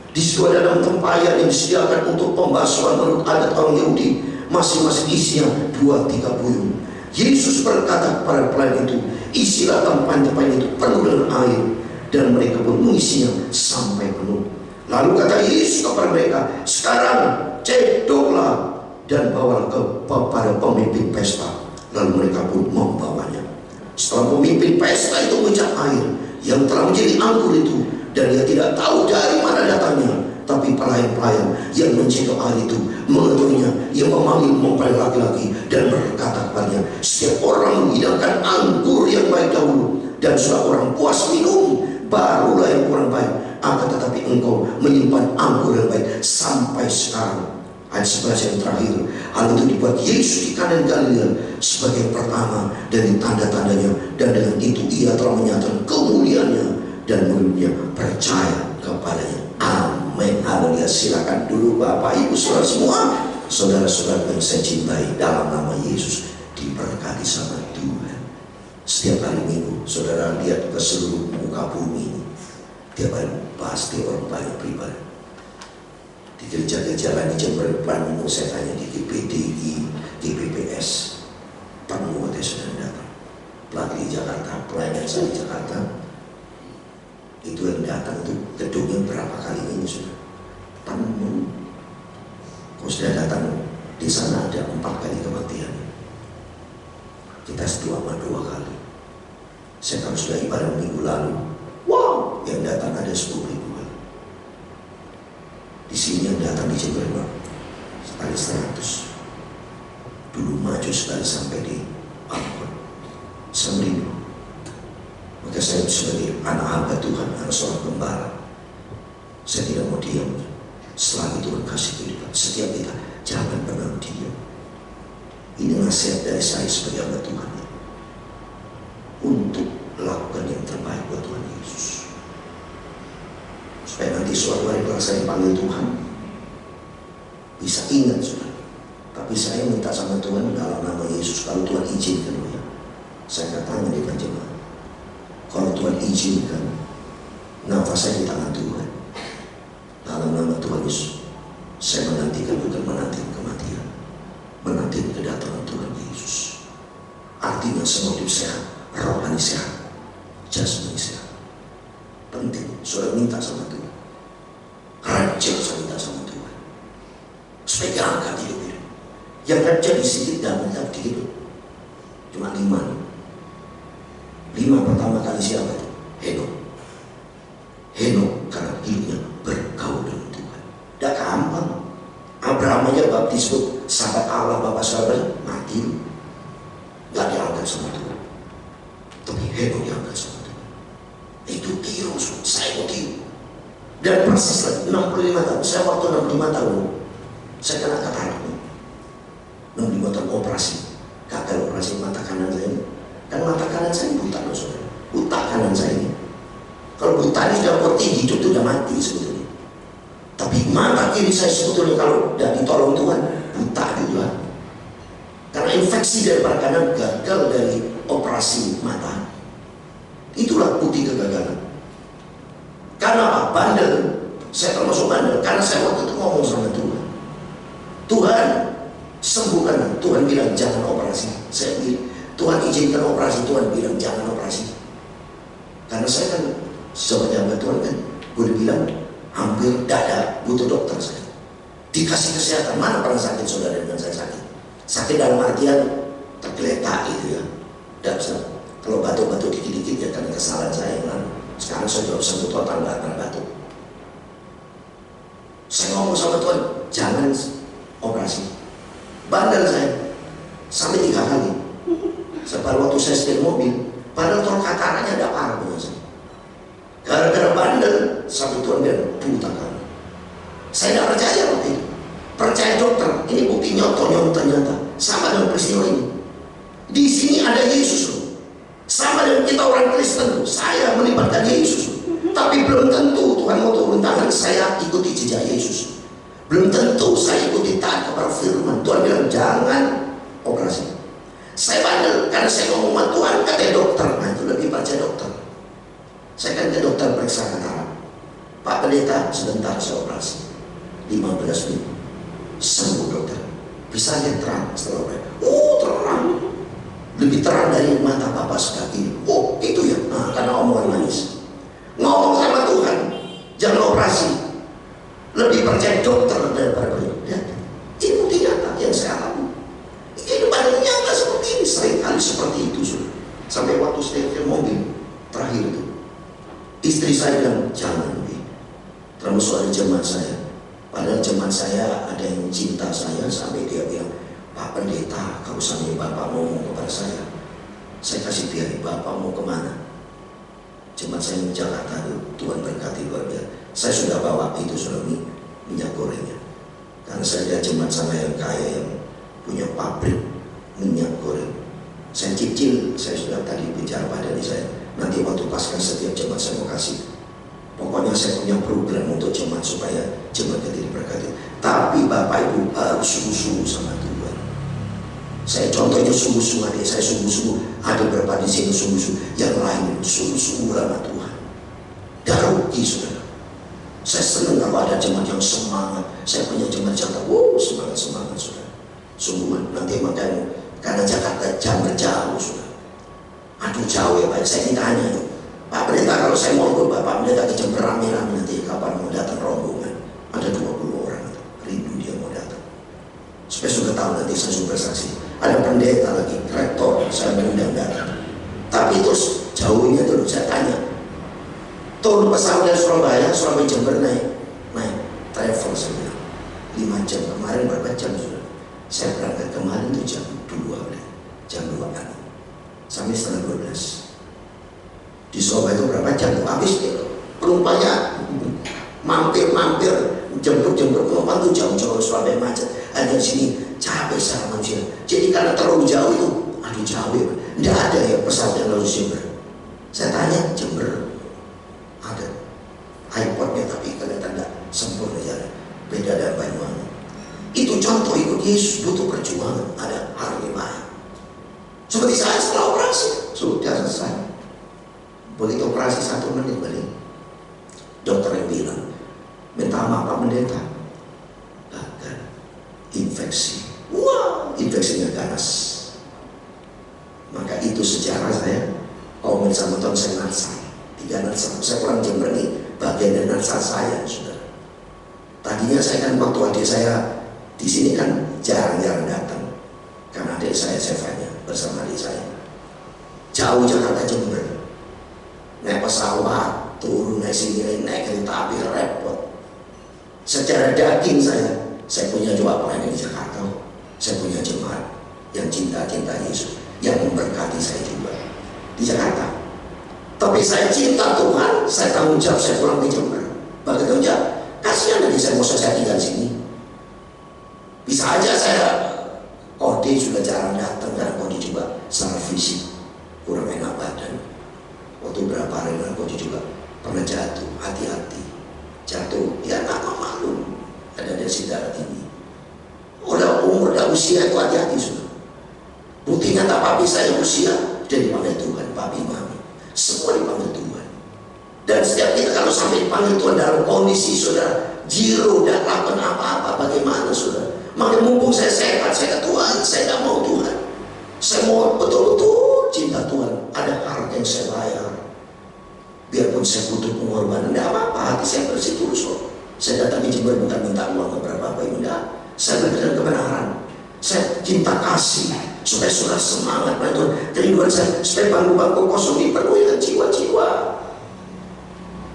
Di situ ada dalam tempayan yang disediakan untuk pembasuhan menurut adat orang Yahudi, masing-masing isinya 2-3 buyung. Yesus berkata kepada pelayan itu, isilah tempayan-tempayan itu penuh dengan air, dan mereka pun mengisinya sampai penuh. Lalu kata Yesus kepada mereka, sekarang cedoklah dan bawalah kepada pemimpin pesta. Lalu mereka pun membawanya. Setelah pemimpin pesta itu mengucap air yang telah menjadi anggur itu, dan dia tidak tahu dari mana datangnya, tapi pelayan-pelayan yang mencedok air itu mengetahuinya. Ia memanggil mempelai laki-laki dan berkata kepadanya, setiap orang menghidangkan anggur yang baik dahulu, dan sudah orang puas minum, barulah yang kurang baik. Akan tetapi engkau menyimpan anggur yang baik sampai sekarang. Ayat 11 yang terakhir. Hal itu dibuat Yesus di Kana Galilea sebagai pertama dari tanda-tandanya, dan dengan itu ia telah menyatakan kemuliaannya, dan muridnya percaya kepadanya. Amin. Haleluya. Silakan dulu Bapak Ibu saudara semua, saudara-saudara yang saya cintai, dalam nama Yesus diberkati sama Tuhan. Setiap hari Minggu saudara lihat ke seluruh muka bumi ini, tiap hari pasti orang banyak beribadah. Di gereja-gereja lain di Jember penuh, saya tanya di GPD, di GPPS penuh, ada sudah datang. Pelatih di Jakarta, pelayanan saya di Jakarta, itu yang datang itu gedungnya berapa kali ini sudah penuh. Kalau sudah datang Di sana ada 4 kali kebaktian. Kita cuma 2 kali. Saya kalau sudah ibadah minggu lalu, wow, yang datang ada 10.000 kali. Di sini yang datang di Jember sekali 100. Dulu maju sekali sampai di Ambon. 9.000. Maka saya sebagai anak hamba Tuhan, anak seorang gembala, saya tidak mau diam. Selagi Tuhan kasih kehidupan, setiap kita jangan pernah diam. Ini nasihat dari saya sebagai hamba Tuhan, untuk lakukan yang terbaik buat Tuhan Yesus, supaya nanti suatu hari kalau saya dipanggil Tuhan bisa ingat sudah. Tapi saya minta sama Tuhan dalam nama Yesus, kalau Tuhan izinkan, ya, saya angkat tangan di jemaat. Kalau Tuhan izinkan, nafas saya di tangan Tuhan, dalam nama Tuhan Yesus, saya menantikan, bukan menantikan kematian, menantikan kedatangan Tuhan Yesus. Artinya semua hidup sehat, rohani sehat, jasmani sehat. Penting, saudara minta sama Tuhan. Rajin saya minta sama Tuhan, supaya diangkat hidup ini. Yang rajin di sedikit dan minta dikit, cuma 5. 5 pertama kali siapa itu? Henok. Henok karena hidupnya bergaul dengan Tuhan. Tidak gampang. Abraham aja bab disebut sahabat Allah, bapak sahabat mati, nggak diangkat sama Tuhan. Tapi Henok diangkat sama Tuhan. Itu tiru, saya mau tiru. Dan persis lagi 65 tahun. Saya waktu 65 tahun saya kena katarak. 65 tahun operasi, gagal operasi mata kanan saya. Dan mata kanan saya buta loh saudara. Buta kanan saya ini. Kalau buta ini sudah berarti hidup itu sudah mati sebetulnya. Tapi mata kiri saya sebetulnya kalau tidak ditolong Tuhan buta juga. Karena infeksi dari mata kanan, gagal dari operasi mata. Itulah bukti kegagalan. Karena apa? Bandel. Saya termasuk bandel. Karena saya waktu itu ngomong sama Tuhan, Tuhan sembuhkan. Tuhan bilang jangan operasi. Saya bilang Tuhan izinkan operasi, Tuhan bilang jangan operasi. Karena saya kan sebagai hamba Tuhan kan boleh bilang hampir dada butuh dokter saya. Dikasih kesehatan, mana pernah sakit saudara dengan saya sakit? Sakit dalam artian tergeletak itu ya. Dan kalau batuk-batuk dikit-dikit ya karena kesalahan saya yang lalu. Sekarang saya sudah sembuh total, nggak pernah batuk. Saya ngomong sama Tuhan, jangan operasi. Bandel saya sampai 3 kali. Separuh waktu saya setir mobil, padahal tol kataranya ada parah dengan saya. Gara-gara bandel, sampai Tuhan bilang buta kamu. Saya tidak percaya waktu itu. Percaya dokter, ini bukti nyata ternyata. Sama dengan peristiwa ini. Di sini ada Yesus loh. Sama dengan kita orang Kristen loh. Saya melibatkan Yesus loh. Tapi belum tentu Tuhan mau turun tangan saya ikuti jejak Yesus. Belum tentu saya ikuti taat kepada firman. Tuhan bilang jangan operasi. Saya bandel karena saya ngomong sama Tuhan, katanya dokter. Nah itu lebih percaya dokter. Saya kan ke dokter periksa katarak. Pak pendeta sebentar saya operasi 15 menit sembuh dokter. Bisa lihat terang setelah operasi. Oh terang, lebih terang dari mata bapak sekali. Oh itu ya, nah, karena omongan manis. Ngomong sama Tuhan jangan operasi, lebih percaya dokter daripada pendeta. Ini bukti nyata yang saya alami. Ini badannya nyata seperti ini, sering kali seperti itu sudah. Sampai waktu setir mobil terakhir itu, istri saya bilang jangan lebih. Termasuk ada jemaat saya. Padahal jemaat saya ada yang cinta saya sampai dia bilang, Pak pendeta, kalau sampai bapak ngomong kepada saya kasih dia, bapak mau kemana? Jemaat saya di Jakarta itu, Tuhan berkati luar biasa. Saya sudah bawa itu sudah minyak gorengnya. Karena saya lihat jemaat sana yang kaya yang punya pabrik minyak goreng. Saya cicil, saya sudah tadi bicara pada diri saya. Nanti waktu paskan setiap jemaat saya mau kasih. Pokoknya saya punya program untuk jemaat supaya jemaat jadi diberkati. Tapi Bapak Ibu harus sungguh-sungguh sama Tuhan. Saya contohnya sungguh-sungguh, adik saya sungguh-sungguh. Ada beberapa di sini sungguh-sungguh, yang lain sungguh-sungguh sama Tuhan. Dan rugi saudara. Saya senang kalau ada jemaat yang semangat. Saya punya jemaat jantan, semangat saudara. Sungguh nanti makanya karena Jakarta jauh sudah. Aduh jauh ya Pak, saya ditanya Pak pendeta kalau saya mau ikut Bapak pendeta ke Jember rame-rame nanti kapan mau datang rombongan. Ada 20 orang, rindu dia mau datang. Supaya sudah tahu nanti saya sudah bersaksi. Ada pendeta lagi, rektor, saya mengundang datang. Tapi terus jauhnya dulu saya tanya, turun pesawat dari Surabaya Jember naik travel saya bilang 5 jam. Kemarin berapa jam sudah? Saya berangkat kemarin itu jam 2 pagi sampai setengah 12. Di Surabaya itu berapa jam tuh habis penumpangnya mampir jemput penumpang tuh jauh Surabaya macet. Ada di sini capek secara manusia. Jadi karena terlalu jauh itu, aduh jauh ya, tidak ada ya pesawat yang lalu Jember. Saya tanya Jember ada iPodnya tapi kelihatan tidak sempurna jalan, beda dengan Banyuwangi. Itu contoh ikut Yesus butuh perjuangan, ada hari lain. Seperti saya setelah operasi sudah selesai. Begitu operasi 1 menit balik, dokter yang bilang, minta maaf Pak Pendeta, gagal, infeksi. Wah, infeksinya ganas. Maka itu sejarah saya. Kalau sama tahun saya narsal, 3 narsal. Saya pulang Jember ini bagian dari narsal saya, saudara. Tadinya saya kan waktu adik saya di sini kan jarang-jarang datang, karena adik saya Sevanya bersama adik saya. Jauh Jakarta Jember, naik pesawat, turun naik sini, naik kereta api repot. Secara daging saya punya juga pelayanan di Jakarta. Saya punya jemaat yang cinta Yesus, yang memberkati saya juga di Jakarta. Tapi saya cinta Tuhan, saya tanggung jawab, saya pulang ke Jember. Begitu aja, kasihan nanti saya mau saya tinggal di sini. Bisa aja saya kode sudah jarang datang, karena kode juga secara fisik kurang enak badan. Waktu berapa hari lalu kode juga pernah jatuh, hati-hati jatuh, ya nggak maklum, ada dari darah tinggi. Udah umur, udah usia itu hati-hati sudah. Buktinya tak papi saya usia jadi dipanggil Tuhan, papi mami semua dipanggil Tuhan. Dan setiap kita kalau sampai dipanggil Tuhan dalam kondisi saudara zero, dan lakukan apa-apa, bagaimana saudara? Maka mumpung saya sehat, saya Tuhan, saya tidak mau Tuhan, saya mau betul-betul cinta Tuhan. Ada harga yang saya bayar, biarpun saya butuh pengorbanan, tidak apa-apa, hati saya bersih tulus kok. Saya datang ke Jember bukan minta uang kepada Bapak Ibu, tidak. Saya berikan kebenaran, saya cinta kasih, supaya saudara semangat Tuhan. Kerinduan saya supaya bangku-bangku kosong dipenuhi dengan jiwa-jiwa.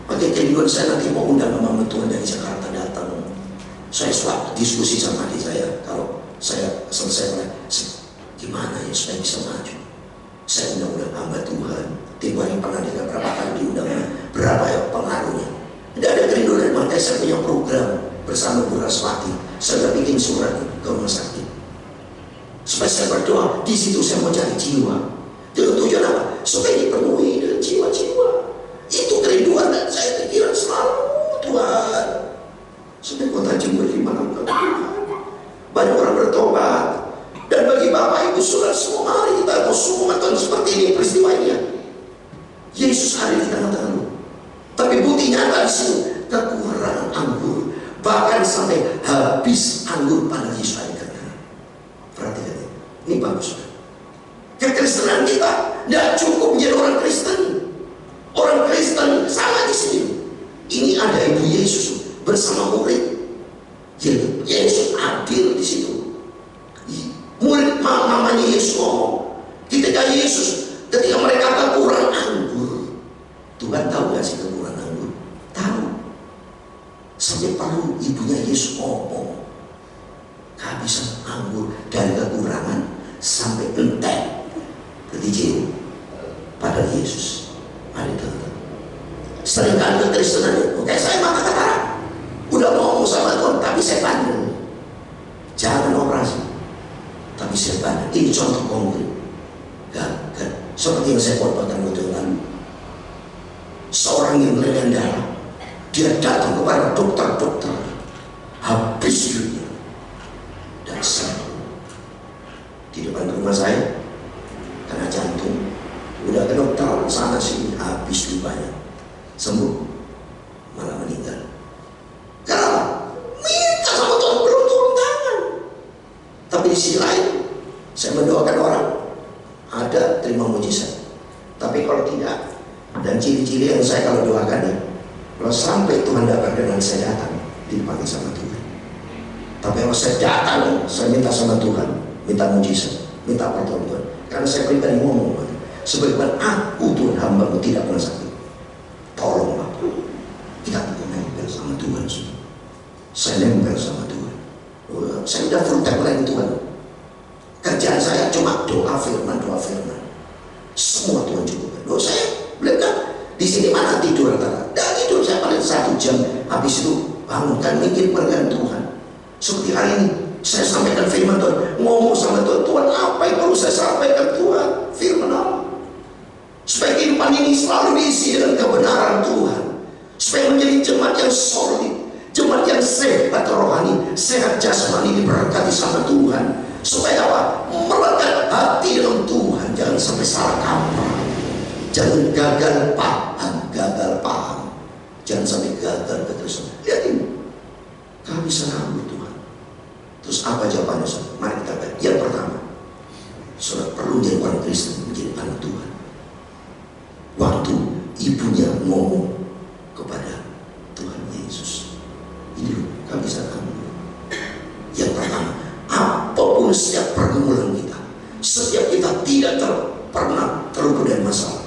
Pakai kerinduan saya nanti mau undang mama Tuhan dari Jakarta datang. Saya suatu diskusi sama adik saya, kalau saya selesai gimana ya supaya bisa maju. Saya undang-undang hamba Tuhan. Tiba yang pernah dengar berapa kali diundangnya, berapa ya pengaruhnya. Tidak ada kerinduan, makanya saya punya program bersama Bu Raswati. Saya sudah bikin surat ke rumah sakit supaya saya berdoa. Di situ saya mau cari jiwa. Dengan tujuan apa? Supaya dipenuhi dengan jiwa-jiwa. Itu kerinduan dan saya pikiran selalu Tuhan. Supaya kota Jember dimanapun banyak orang bertobat. Dan bagi Bapak Ibu Saudara semua, mari kita semua Tuhan seperti ini peristiwa ini. Yesus hadir di tengah-tengah. Tapi bukti nyata di sini kekurangan anggur, bahkan sampai habis anggur pada Yesus hadir. Perhatikan ini bagus. Kekristenan kita tidak cukup menjadi orang Kristen. Orang Kristen sama di sini. Ini ada Ibu Yesus bersama murid. Jadi Yesus hadir di situ. Murid mamanya Yesus ngomong, ketika mereka kekurangan anggur, Tuhan tahu gak sih kekurangan anggur? Tahu. Sampai perlu ibunya Yesus ngomong, kehabisan anggur dari kekurangan sampai entek. Berarti jauh pada Yesus. Mari teman-teman. Seringkali kekristenan itu, kayak saya mata katakan, udah ngomong sama Tuhan, tapi saya bandel. Jangan operasi, tapi saya bandel. Ini contoh konkret. Gagal. Seperti yang saya khotbahkan waktu lalu. Seorang yang melarikan darah, dia datang kepada dokter-dokter, habis dunia, dan sembuh di depan rumah saya karena jantung. Udah ke dokter sana sini, habis lupanya, sembuh, malah meninggal. Kenapa? Minta sama Tuhan, belum turun tangan. Tapi di sisi lain, saya mendoakan orang ada terima mujizat. Tapi kalau tidak, dan ciri-ciri yang saya kalau doakan ya, kalau sampai Tuhan dapat dengan saya datang, dipanggil sama Tuhan. Tapi kalau saya datang, saya minta sama Tuhan, minta mujizat, minta pertolongan. Karena saya pribadi ngomong, sebagaimana aku Tuhan hambamu tidak pernah sakit. Tolong Bapak, kita tidak nempel sama Tuhan. Saya nempel sama Tuhan. Saya udah full time melayani Tuhan. Kerjaan saya cuma doa firman. Semua Tuhan cukupkan. Doa saya, bilang di sini mana tidur antara? Dan tidur saya paling 1 jam. Habis itu bangunkan mikir pergan Tuhan. Seperti hari ini saya sampaikan firman Tuhan, ngomong sama Tuhan, Tuhan apa yang perlu saya sampaikan Tuhan? Firman Allah. Supaya kehidupan ini selalu diisi dengan kebenaran Tuhan. Supaya menjadi jemaat yang solid, jemaat yang sehat rohani, sehat jasmani, diberkati sama Tuhan. Supaya apa? Melekat hati dengan Tuhan. Jangan sampai salah kaprah. Jangan gagal paham. Jangan sampai gagal keterusan. Lihat ini, kami sambut Tuhan. Terus apa jawabannya? Mari kita lihat. Yang pertama, saudara perlu jadi orang Kristen, menjadi anak Tuhan. Waktu ibunya ngomong kepada Tuhan Yesus, ini kami sambut. Yang pertama, apapun setiap pergumulan kita, setiap kita tidak pernah terluput dari masalah,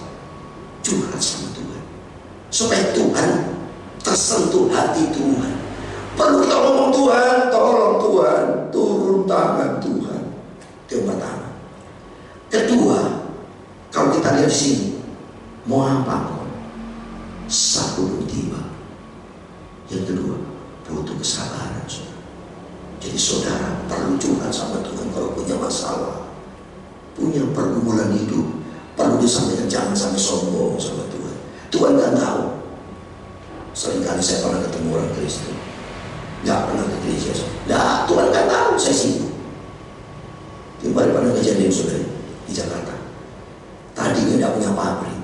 curhat sama Tuhan, supaya Tuhan tersentuh hati Tuhan. Perlu kita ngomong, Tuhan, tolong Tuhan, turun tangan Tuhan. Itu yang pertama. Kedua, kalau kita lihat di sini, mau apa? Satu belum tiba. Yang kedua, butuh kesabaran. Jadi saudara perlu curhat sama Tuhan kalau punya masalah, punya pergumulan hidup, perlu disampaikan. Jangan sampai sombong sama Tuhan. Tuhan kan tahu. Seringkali saya pernah ketemu orang Kristen, nggak pernah ke gereja. Nah, Tuhan kan tahu saya sibuk. Kemarin pernah kejadian saudara di Jakarta. Tadinya tidak punya pabrik,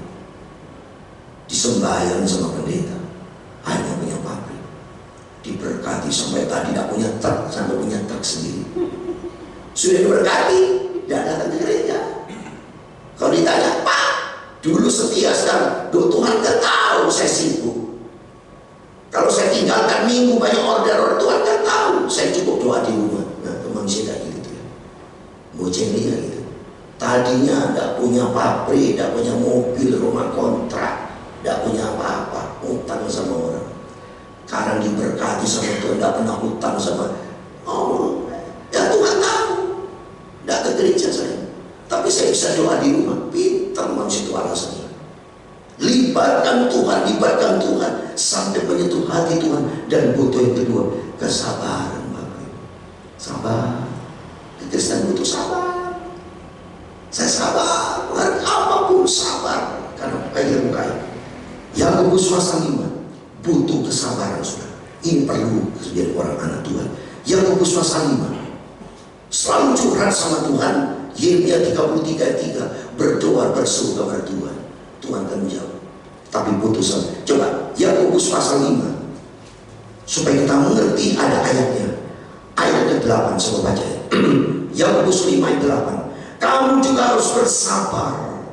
disembahyang sama pendeta, hanya punya pabrik. Diberkati sampai tadi tidak punya truk, sampai punya truk sendiri. Sudah diberkati, tidak datang ke gereja. Kalau ditanya, Pak, dulu setia sekarang, Tuhan kan tahu saya sibuk. Kalau saya tinggalkan minggu banyak order, Tuhan kan tahu saya cukup doa di rumah. Nah, manusia kayak gitu ya, boceng dia gitu. Tadinya tidak punya pabrik, tidak punya mobil, rumah kontrak, tidak punya apa-apa, utang sama orang. Sekarang diberkati sama Tuhan, tidak pernah utang sama ya Tuhan tahu. Tidak ke gereja saya, tapi saya bisa doa di rumah. Pintar manusia itu alasannya. Libatkan Tuhan sampai menyentuh hati Tuhan. Dan butuh yang kedua, kesabaran Bapak. Sabar. Kristen butuh sabar. Saya sabar, apapun sabar, karena bagian kaya. Yakobus pasal 5 butuh kesabaran saudara. Ini perlu menjadi orang anak Tuhan. Yakobus pasal 5 selalu curhat sama Tuhan. Yeremia 33:3 berdoa berseru kepada Tuhan. Tuhan akan menjawab. Tapi butuh sabar. Coba Yakobus pasal 5 supaya kita mengerti, ada ayatnya. Ayat ke-8 coba baca. Yakobus 5 ayat 8. Kamu juga harus bersabar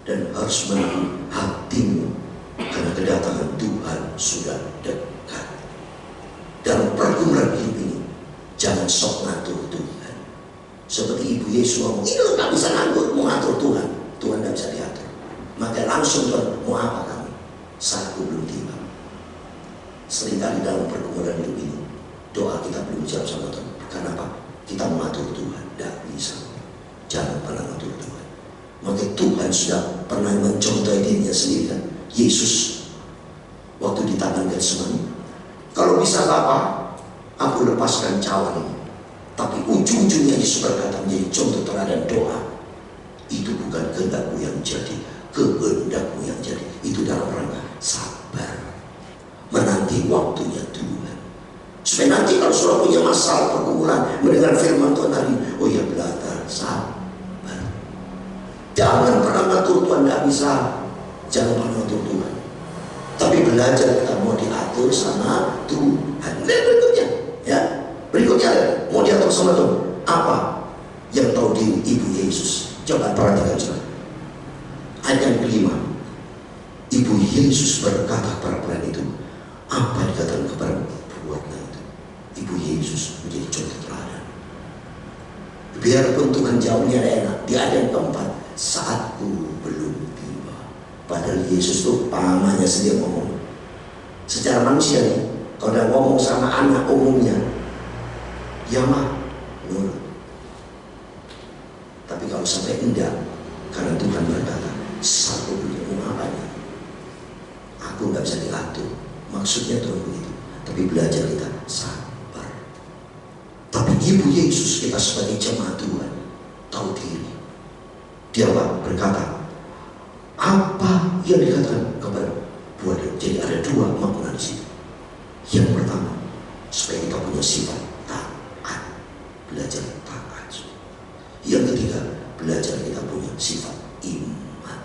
dan harus menahan hatimu, karena kedatangan Tuhan sudah dekat. Dalam pergumulan hidup ini, jangan sok ngatur Tuhan. Seperti Ibu Yesus ngomong, ini lo gak bisa ngatur Tuhan. Tuhan gak bisa diatur. Maka langsung Tuhan, mau apa kamu? Saatku belum tiba. Seringkali dalam pergumulan hidup ini, doa kita belum jawab sama Tuhan. Kenapa? Kita mengatur Tuhan. Tidak bisa. Jangan pernah mengatur Tuhan. Maka Tuhan sudah pernah mencontohi dirinya sendiri kan. Yesus waktu di tangan Getsemani, kalau bisa Bapa, aku lepaskan cawan ini. Tapi ujung-ujungnya Yesus berkata menjadi contoh teladan doa. Itu bukan kehendakku yang jadi, kehendakmu yang jadi. Itu dalam rangka sabar, menanti waktunya Tuhan. Supaya nanti kalau sudah punya masalah pergumulan, mendengar firman Tuhan hari, oh ya belajar sabar. Jangan pernah ngatur Tuhan, tidak bisa. Jangan pernah ngatur Tuhan, tapi belajar kita mau diatur sama Tuhan. Dan berikutnya, ya, berikutnya mau diatur sama Tuhan. Apa yang tahu diri Ibu Yesus? Coba perhatikan saudara. Ayat yang kelima, Ibu Yesus berkata kepada pelayan itu, apa yang dikatakan kepada perbuatan itu? Ibu Yesus menjadi Biarpun Tuhan jauhnya enak, di ada yang keempat, saatku belum tiba. Padahal Yesus tuh pamannya sendiri ngomong. Secara manusia nih, kalau udah ngomong sama anak umumnya, ya mah, nurut. Tapi kalau sampai enggak, karena Tuhan berkata, satu belum apanya, aku nggak bisa diatur. Maksudnya Tuhan begitu. Tapi belajar kita sabar. Tapi Ibu Yesus kita sebagai jemaat Tuhan tahu diri. Dia berkata, apa yang dikatakan kepada buat. Jadi ada dua makna di situ. Yang pertama, supaya kita punya sifat taat, belajar taat. Yang ketiga, belajar kita punya sifat iman.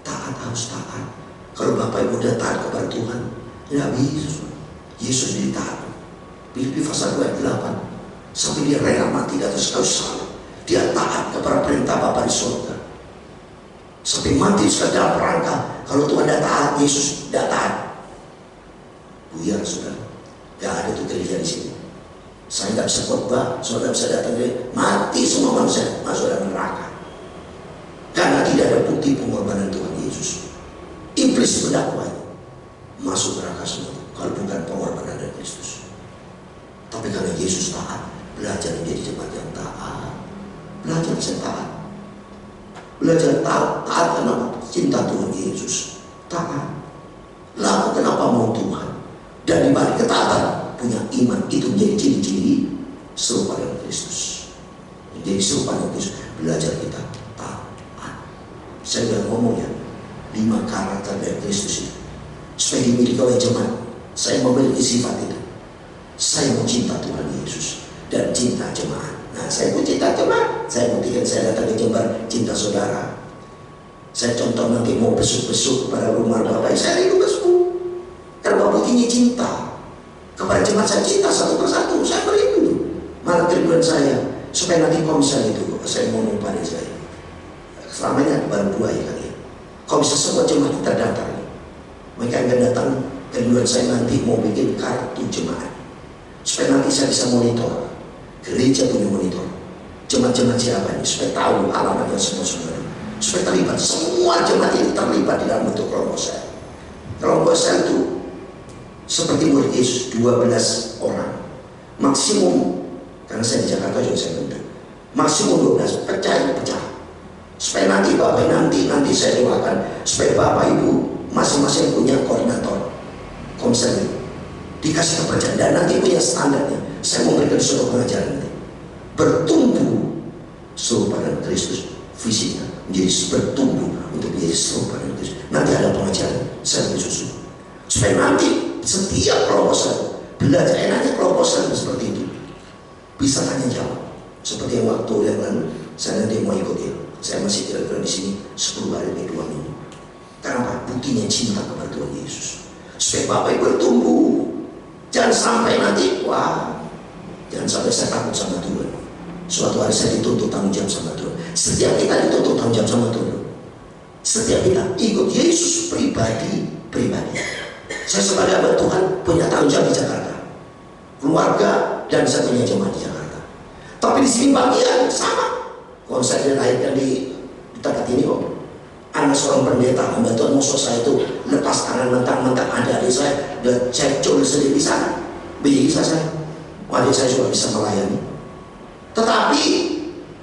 Taat harus taat. Kalau Bapak Ibu udah taat kepada Tuhan, tidak bisa. Yesus jadi taat. Filipi pasal 2 ayat 8. Sampai dia rela mati di atas kayu salib. Dia taat kepada perintah Bapa di surga. Sampai mati dalam rangka. Kalau Tuhan tidak taat, Yesus tidak taat. Buyar saudara. Gak ada tuh gereja di sini. Saya nggak bisa khotbah, saudara bisa datang dari mati semua manusia masuk dalam neraka. Karena tidak ada bukti pengorbanan Tuhan Yesus. Iblis mendakwanya masuk neraka semua kalau bukan pengorbanan dari Kristus. Tapi karena Yesus taat, belajar menjadi jemaat yang taat. Belajar bisa taat. Belajar taat kenapa? Cinta Tuhan Yesus. Taat. Lalu kenapa mau Tuhan? Dan di balik ketaatan punya iman, itu menjadi ciri-ciri serupa dengan Kristus. Menjadi serupa dengan Kristus. Belajar kita taat. Saya udah ngomong ya, 5 karakter dari Kristus itu supaya dimiliki oleh jemaat. Saya memiliki sifat itu. Saya mau cinta Tuhan Yesus dan cinta jemaat. Nah, saya pun cinta jemaat. Saya buktikan saya datang ke Jember, cinta saudara. Saya contoh nanti mau besuk-besuk kepada rumah Bapak, saya rindu besuk. Karena Bapak buktinya cinta kepada jemaat, saya cinta satu persatu. Saya merindu malah kerinduan saya supaya nanti komisar itu saya mau pada saya. Selamanya baru 2 ya kali ya. Kalau bisa semua jemaat terdaftar, mereka akan datang. Kerinduan saya nanti mau bikin kartu jemaat supaya nanti saya bisa monitor. Gereja punya monitor jemaat-jemaat siapa ini supaya tahu alamatnya semua supaya terlibat. Semua jemaat ini terlibat di dalam bentuk kelompok sel. Kelompok sel itu seperti murid Yesus, 12 orang maksimum. Karena saya di Jakarta juga saya bentuk maksimum 12, pecah supaya nanti Bapak nanti saya doakan supaya Bapak Ibu masing-masing punya koordinator konseling, dikasih kepercayaan dan nanti punya standarnya. Saya memberikan suatu pengajaran nanti bertumbuh serupa dengan Kristus, visinya menjadi bertumbuh untuk menjadi serupa dengan Kristus. Nanti ada pengajaran saya khusus supaya nanti setiap kelompok belajar. Enaknya kelompok seperti itu bisa tanya jawab seperti yang waktu yang lalu saya nanti mau ikut ya. Saya masih kira-kira di sini 10 hari ini 2 minggu. Karena buktinya cinta kepada Tuhan Yesus. Supaya Bapak Ibu bertumbuh. Jangan sampai nanti, jangan sampai saya takut sama Tuhan. Suatu hari saya dituntut tanggung jawab sama Tuhan. Setiap kita dituntut tanggung jawab sama Tuhan. Setiap kita ikut Yesus pribadi. Saya sebagai hamba Tuhan punya tanggung jawab di Jakarta, keluarga, dan saya punya jemaat di Jakarta. Tapi di sini bagian sama. Kalau saya dilahirkan di tempat ini anak seorang pendeta, hamba Tuhan, musuh saya itu lepas tangan mentang-mentang ada adik saya dan cecol sendiri di sana. Bisa saya, adik saya juga bisa melayani. Tetapi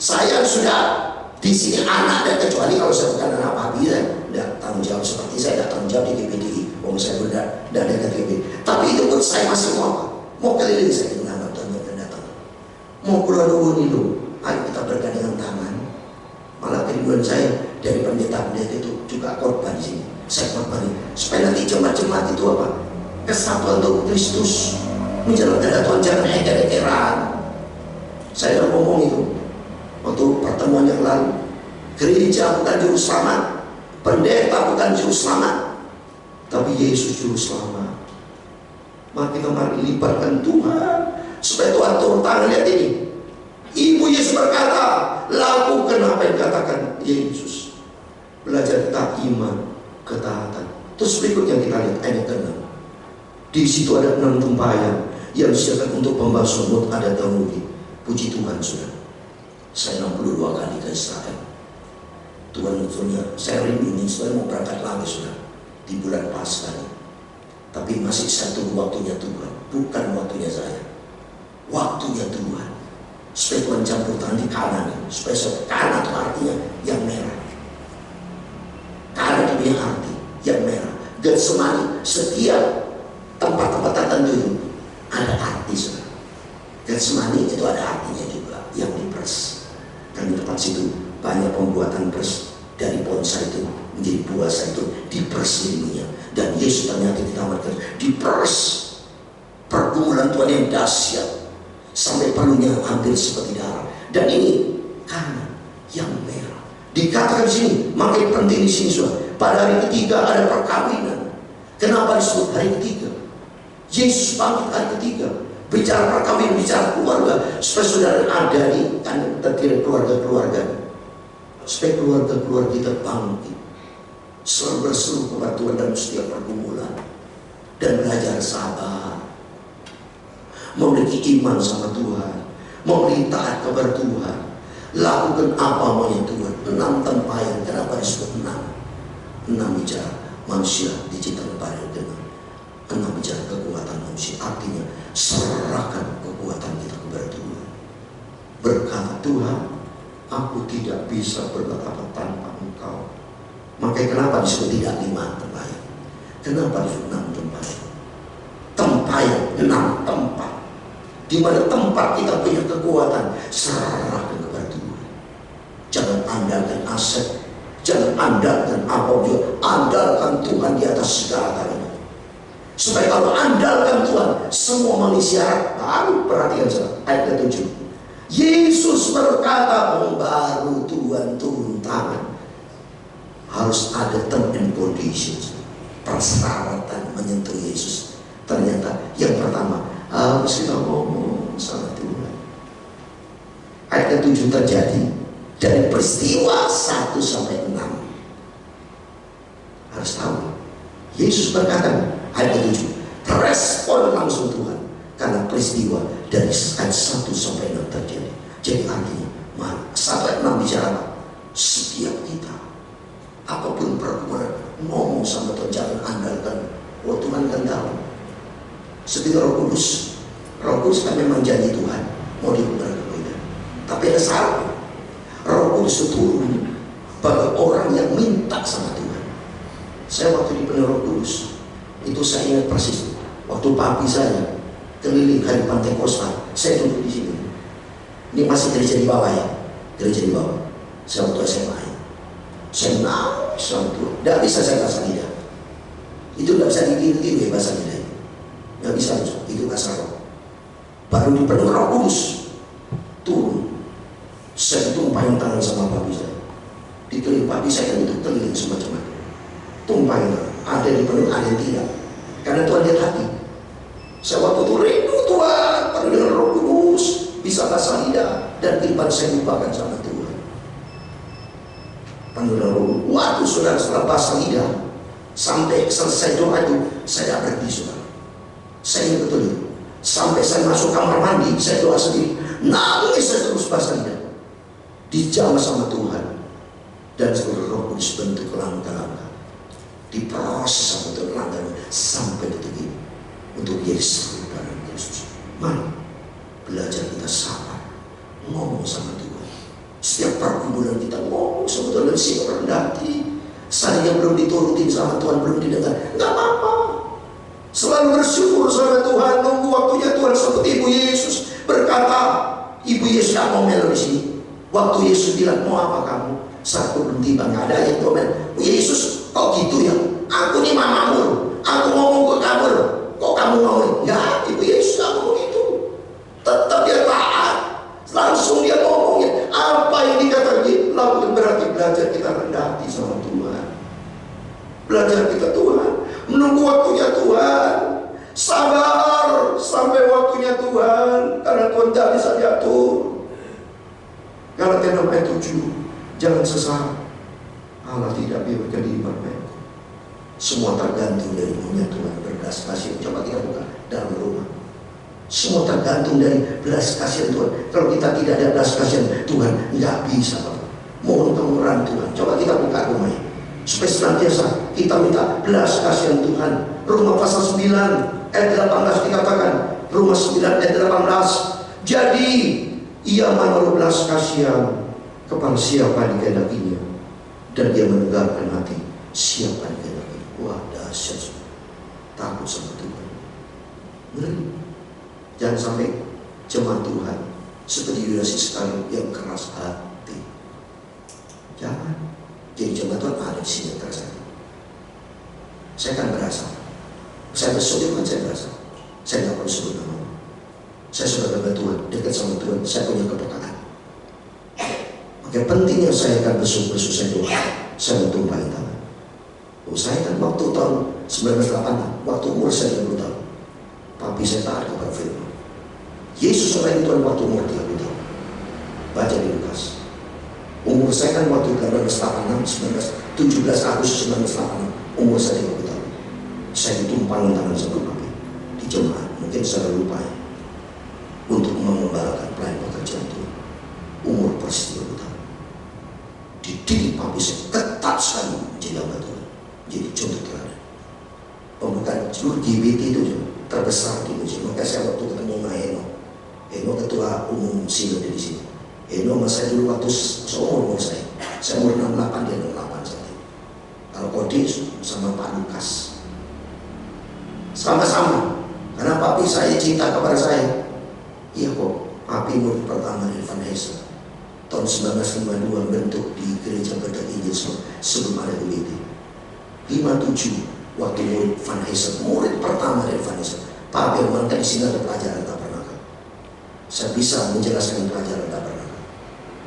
saya sudah di sini anak, dan kecuali kalau saya bukan anak papi, saya tidak tanggung jawab seperti saya tidak tanggung jawab di GPDI. Saya sudah ada GPDI. Tapi itu pun saya masih mau keliling saya dengan hamba Tuhan yang akan datang. Mau pulang dulu nih lo. Ayo kita bergandengan tangan. Malah kerinduan saya dari pendeta-pendeta itu juga korban di sini. Saya korban supaya nanti jemaat-jemaat itu apa? Kesatuan untuk Kristus menjalankan Tuhan, jangan eker-ekeran. Saya udah ngomong itu waktu pertemuan yang lalu. Gereja bukan juru selamat, pendeta bukan juru selamat, tapi Yesus juru selamat. Maka kita mari libatkan Tuhan supaya Tuhan turun tangan. Lihat ini, Ibu Yesus berkata, lakukan apa yang dikatakan Yesus. Belajar kita iman, ketaatan. Terus berikutnya kita lihat ayat ke-6. Di situ ada 6 tumpahan yang disediakan untuk pembasuhan mulut, ada teologi. Puji Tuhan, saudara. Saya 62 kali ke Israel. Tuhan punya, saya rindu ini, saya mau berangkat lagi sudah di bulan Paskah ini. Tapi masih satu waktunya Tuhan, bukan waktunya saya. Waktunya Tuhan. Supaya Tuhan campur tangan di kanan, supaya kanan itu artinya yang merah. Kanan itu punya arti yang merah. Getsemani, setiap tempat-tempat tertentu itu ada arti sudah. Getsemani itu ada artinya juga, yang diperes. Dan di tempat situ banyak pembuatan pers dari bonsai itu menjadi buah itu diperes dirinya. Dan Yesus ternyata ditawarkan diperes. Pergumulan Tuhan yang dahsyat sampai perlunya hampir seperti darah. Dan ini karena yang merah. Dikatakan di sini, makin penting di sini sudah. Pada hari ketiga ada perkawinan. Kenapa disebut hari ketiga? Yesus bangkit hari ketiga. Bicara perkawinan, bicara keluarga. Supaya saudara ada di kan terdiri keluarga-keluarga. Supaya keluarga-keluarga kita bangkit, selalu berseru kepada Tuhan dalam setiap pergumulan, dan belajar sabar, memiliki iman sama Tuhan, memiliki taat kepada Tuhan, lakukan apa maunya Tuhan. 6 tempayan. Kenapa disebut 6? 6 bicara manusia diciptakan pada dengan 6 bicara kekuatan manusia. Artinya serahkan kekuatan kita kepada Tuhan. Berkata Tuhan, aku tidak bisa berbuat apa tanpa Engkau. Makanya kenapa disebut tidak 5 tempayan? Kenapa disebut 6 tempayan? Tempayan 6 tempat. Di mana tempat kita punya kekuatan, serahkan kepada Tuhan. Jangan andalkan aset, jangan andalkan apa juga, andalkan Tuhan di atas segala-galanya. Supaya kalau andalkan Tuhan, semua manusia baru. Perhatikan ayat ke-7. Yesus berkata, baru Tuhan turun tangan. Harus ada term and conditions, persyaratan menyentuh Yesus. Ternyata yang pertama, harus kita ngomong sama Tuhan. Ayat ke-7 terjadi dari peristiwa 1 sampai 6. Harus tahu, Yesus berkata, ayat ke-7, respon langsung Tuhan. Karena peristiwa dari ayat 1 sampai 6 terjadi. Jadi artinya, sampai 6 bicara, setiap kita, apapun pergumulan, ngomong sama Tuhan, jangan andalkan, oh Tuhan kan tahu. Seperti Roh Kudus. Roh Kudus kan memang janji Tuhan, mau diubah berbeda. Tapi ada syarat. Roh Kudus turun bagi orang yang minta sama Tuhan. Saya waktu dipenuhi Roh Kudus, itu saya ingat persis. Waktu papi saya keliling hari Pantai Kosta, saya duduk di sini. Ini masih gereja di bawah ya, gereja di bawah. Saya waktu SMA ya. Saya nangis sama Tuhan. Tidak bisa saya bahasa lidah. Itu tidak bisa ditiru ya bahasa lidah. Tidak bisa itu bahasa roh. Baru dipenuhi Roh Kudus turun. Saya tumpahin tangan sama papi saya. Dikeliling papi saya itu keliling semacam itu. Tumpahin tangan. Ada dipenuhi, ada yang tidak. Karena Tuhan lihat hati. Saya waktu itu rindu Tuhan, penuh dengan Roh Kudus, bisa bahasa lidah, dan kehidupan saya lupakan sama Tuhan. Penuh dengan Roh Kudus. Waktu saudara setelah bahasa lidah, sampai selesai doa itu, saya berhenti saudara. Saya ingat betul itu. Sampai saya masuk kamar mandi, saya doa sendiri. Nangis saya terus bahasa lidah. Dijamah sama Tuhan. Dan seluruh Roh Kudus bentuk langkah-langkah. Diproses sama Tuhan langkah sampai detik ini. Untuk jadi seru dalam Kristus. Mari belajar kita sabar, ngomong sama Tuhan. Setiap pergumulan kita ngomong sama Tuhan dan sikap rendah hati. Saya belum diturutin sama Tuhan, belum didengar, nggak apa-apa. Selalu bersyukur sama Tuhan, nunggu waktunya Tuhan. Seperti Ibu Yesus berkata, Ibu Yesus nggak mau melo di sini. Waktu Yesus bilang, mau apa kamu? Saat belum tiba, nggak ada yang ngomel. Yesus, kok gitu ya? Aku nih mamamu, aku ngomong ke kamu. Kok kamu ngomong? Ya, Ibu Yesus nggak ngomong itu. Tetap dia taat. Langsung dia ngomongnya. Apa yang dikatakan dia lakukan, berarti belajar kita rendah hati sama Tuhan. Belajar kita Tuhan, menunggu waktunya Tuhan. Sabar sampai waktunya Tuhan. Karena Tuhan tak bisa diatur. Galatia 6 ayat 7. Jangan sesat. Allah tidak biarkan diiman. Semua tergantung dari maunya Tuhan, berdas kasih. Coba kita buka dalam rumah. Semua tergantung dari belas kasihan Tuhan. Kalau kita tidak ada belas kasihan Tuhan, nggak bisa Bapak. Mohon kemurahan Tuhan. Coba kita buka rumahnya, supaya senantiasa kita minta belas kasihan Tuhan. Roma pasal 9 ayat 18 dikatakan, Roma 9 ayat 18, jadi ia menaruh belas kasihan kepada siapa dikehendakinya, dan dia menegakkan hati siapa dikehendakinya. Wah, dahsyat. Takut sama Tuhan. Ngeri. Jangan sampai jemaat Tuhan seperti Yudas Iskariot yang keras hati. Jangan. Jadi jemaat Tuhan ada di sini keras hati. Saya kan berasa. Saya bersyukur kan saya berasa. Saya nggak perlu sebut nama. Saya sudah dekat Tuhan, dekat sama Tuhan. Saya punya kepekaan. Maka pentingnya saya akan bersyukur saya doa. Saya tumpahin tangan. Oh, saya kan waktu tahun 1986, waktu umur saya 30 tahun, papi saya taat kepada firman. Yesus orang Tuhan waktu umur 30 tahun. Baca di Lukas. Umur saya kan waktu 1986, 17 Agustus 1986, umur saya 30 tahun. Saya ditumpangin tangan sama papi di jemaat. Mungkin saya lupa ya, untuk mengembalakan pelayan pekerjaan Tuhan. Umur persis 30 tahun. Dididik papi saya ketat sekali menjadi hamba Tuhan, jadi contoh teladan. Pembukaan seluruh GBT itu terbesar di Indonesia. Maka saya waktu ketemu sama Eno ketua umum sinode di sini. Eno sama saya dulu waktu seumur saya umur 68, dia 68 saat itu. Kalau Kodi sama Pak Lukas sama-sama, karena papi saya cinta kepada saya. Iya kok, papi murid pertama dari Van Hesen tahun 1952 bentuk di gereja Berkat Injil sebelum ada GBT. 57 waktu murid Van Hesen, murid pertama dari Van Hesen. Papi memang di sini ada pelajaran tak pernah. Saya bisa menjelaskan pelajaran tak pernah,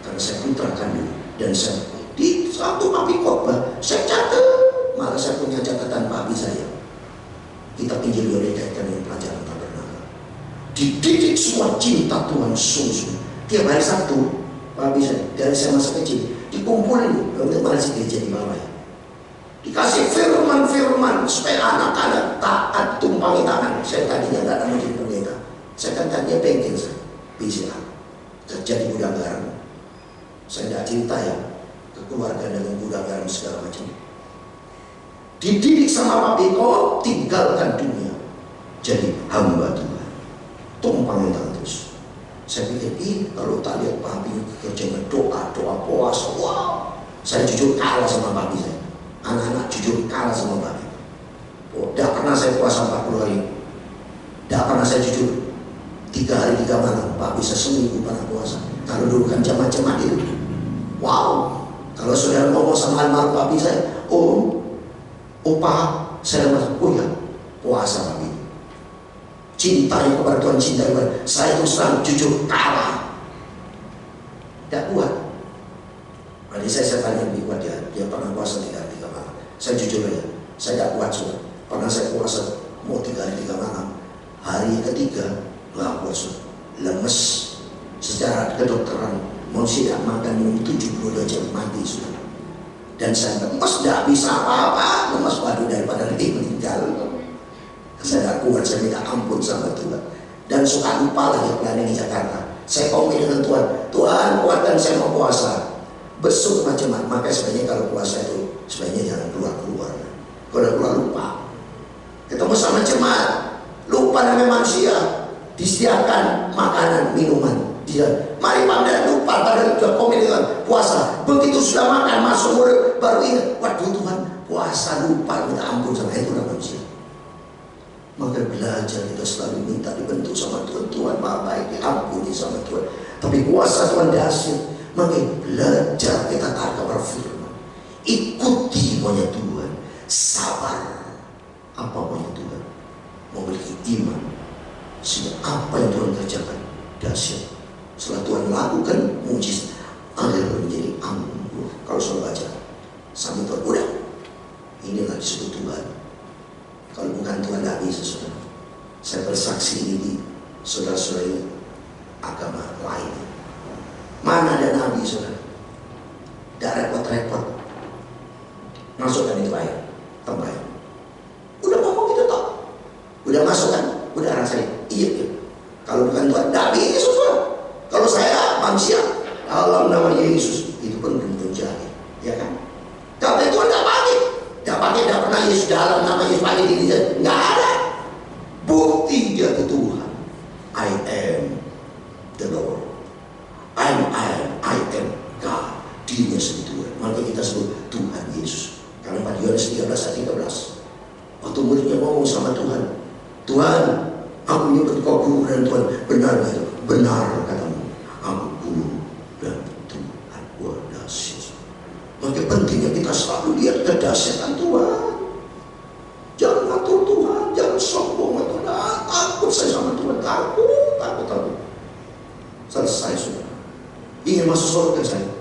karena saya putra kandung dan saya di satu papi khotbah saya catat, malah saya punya catatan papi saya. Kita Injil boleh kaitkan dengan pelajaran tak pernah. Dididik semua cinta Tuhan sungguh-sungguh. Tiap hari Sabtu papi saya dari saya masa kecil dikumpulin untuk masih gereja di bawah ya. Dikasih firman-firman supaya anak-anak taat, tumpangi tangan. Saya tadinya nggak mau jadi pendeta. Saya kan tadinya pengen saya BCA kerja di gudang garam. Saya tidak cinta ya ke keluarga dengan gudang garam segala macam. Dididik sama papi, kau tinggalkan dunia, jadi hamba Tuhan. Tumpangin tangan terus. Saya pikir, kalau tak lihat papi kerjanya doa puasa, wow. Saya jujur kalah sama papi saya. Anak-anak jujur kalah sama papi. Oh, tidak pernah saya puasa 40 hari. Tidak pernah saya jujur 3 hari 3 malam. Papi saya seminggu pernah puasa. Kalau dulu kan jemaat itu, wow. Kalau saudara ngomong sama almarhum papi saya, Pak, saya masuk, oh ya, puasa papi. Cintanya kepada Tuhan, cinta kepada saya itu selalu jujur kalah. Tidak kuat. Jadi saya tanya lebih kuat dia pernah puasa 3 hari 3 malam. Saya jujur aja, saya tidak kuat sudah. Pernah saya puasa mau 3 hari 3 malam. Hari ketiga nggak puasa, lemes. Secara kedokteran manusia tidak makan minum 72 jam mati sudah. Dan saya lemes, tidak bisa apa-apa, lemes waduh daripada nanti meninggal. Saya tidak kuat, saya minta ampun sama Tuhan. Dan suka lupa lagi planning di Jakarta. Saya komit dengan Tuhan, Tuhan kuatkan saya mau puasa. Besuk macam-macam, maka sebenarnya kalau puasa itu sebenarnya jangan keluar. Kalau keluar lupa. Ketemu sama jemaat, lupa namanya manusia. Disediakan makanan, minuman. Dia, mari Pak, lupa padahal sudah komit dengan puasa. Begitu sudah makan, masuk murid, baru ingat, waduh Tuhan, puasa lupa, minta ampun sama itu manusia. Maka belajar kita selalu minta dibentuk sama Tuhan. Tuhan maha baik, diampuni sama Tuhan. Tapi kuasa Tuhan dahsyat. Maka belajar kita taat kepada firman. Ikuti maunya Tuhan. Sabar. Apa maunya Tuhan? Memiliki iman. Sehingga apa yang Tuhan kerjakan dahsyat. Setelah Tuhan lakukan mujizat, akhirnya menjadi anggur. Kalau saya baca sampai Tuhan, udah, inilah disebut Tuhan. Kalau bukan Tuhan tidak bisa, saudara. Saya bersaksi ini di saudara-saudara agama lain. Mana ada nabi, saudara? Tidak repot-repot. Masukkan itu air, tempat. Udah ngomong gitu toh. Udah masukkan, udah rasain. Iya. dalam nama Yesus, itu pun belum terjadi, ya kan? Tapi Tuhan tidak pernah Yesus dalam nama Yesus pakai diri dia, nggak ada. Bukti dia itu Tuhan. I am the Lord. I am God. Dirinya sendiri Tuhan. Maka kita sebut Tuhan Yesus. Karena pada Yohanes 13 ayat 13, waktu muridnya ngomong sama Tuhan, Tuhan, aku menyebut kau guru dan Tuhan. Benar itu? Benar katamu, aku guru dan Tuhan. Wah, dahsyat. Maka pentingnya kita selalu lihat kedahsyatan Tuhan. Jangan ngatur Tuhan, jangan sombong ngatur Tuhan. Takut saya sama Tuhan, takut. Selesai sudah. Ingin masuk surga saya,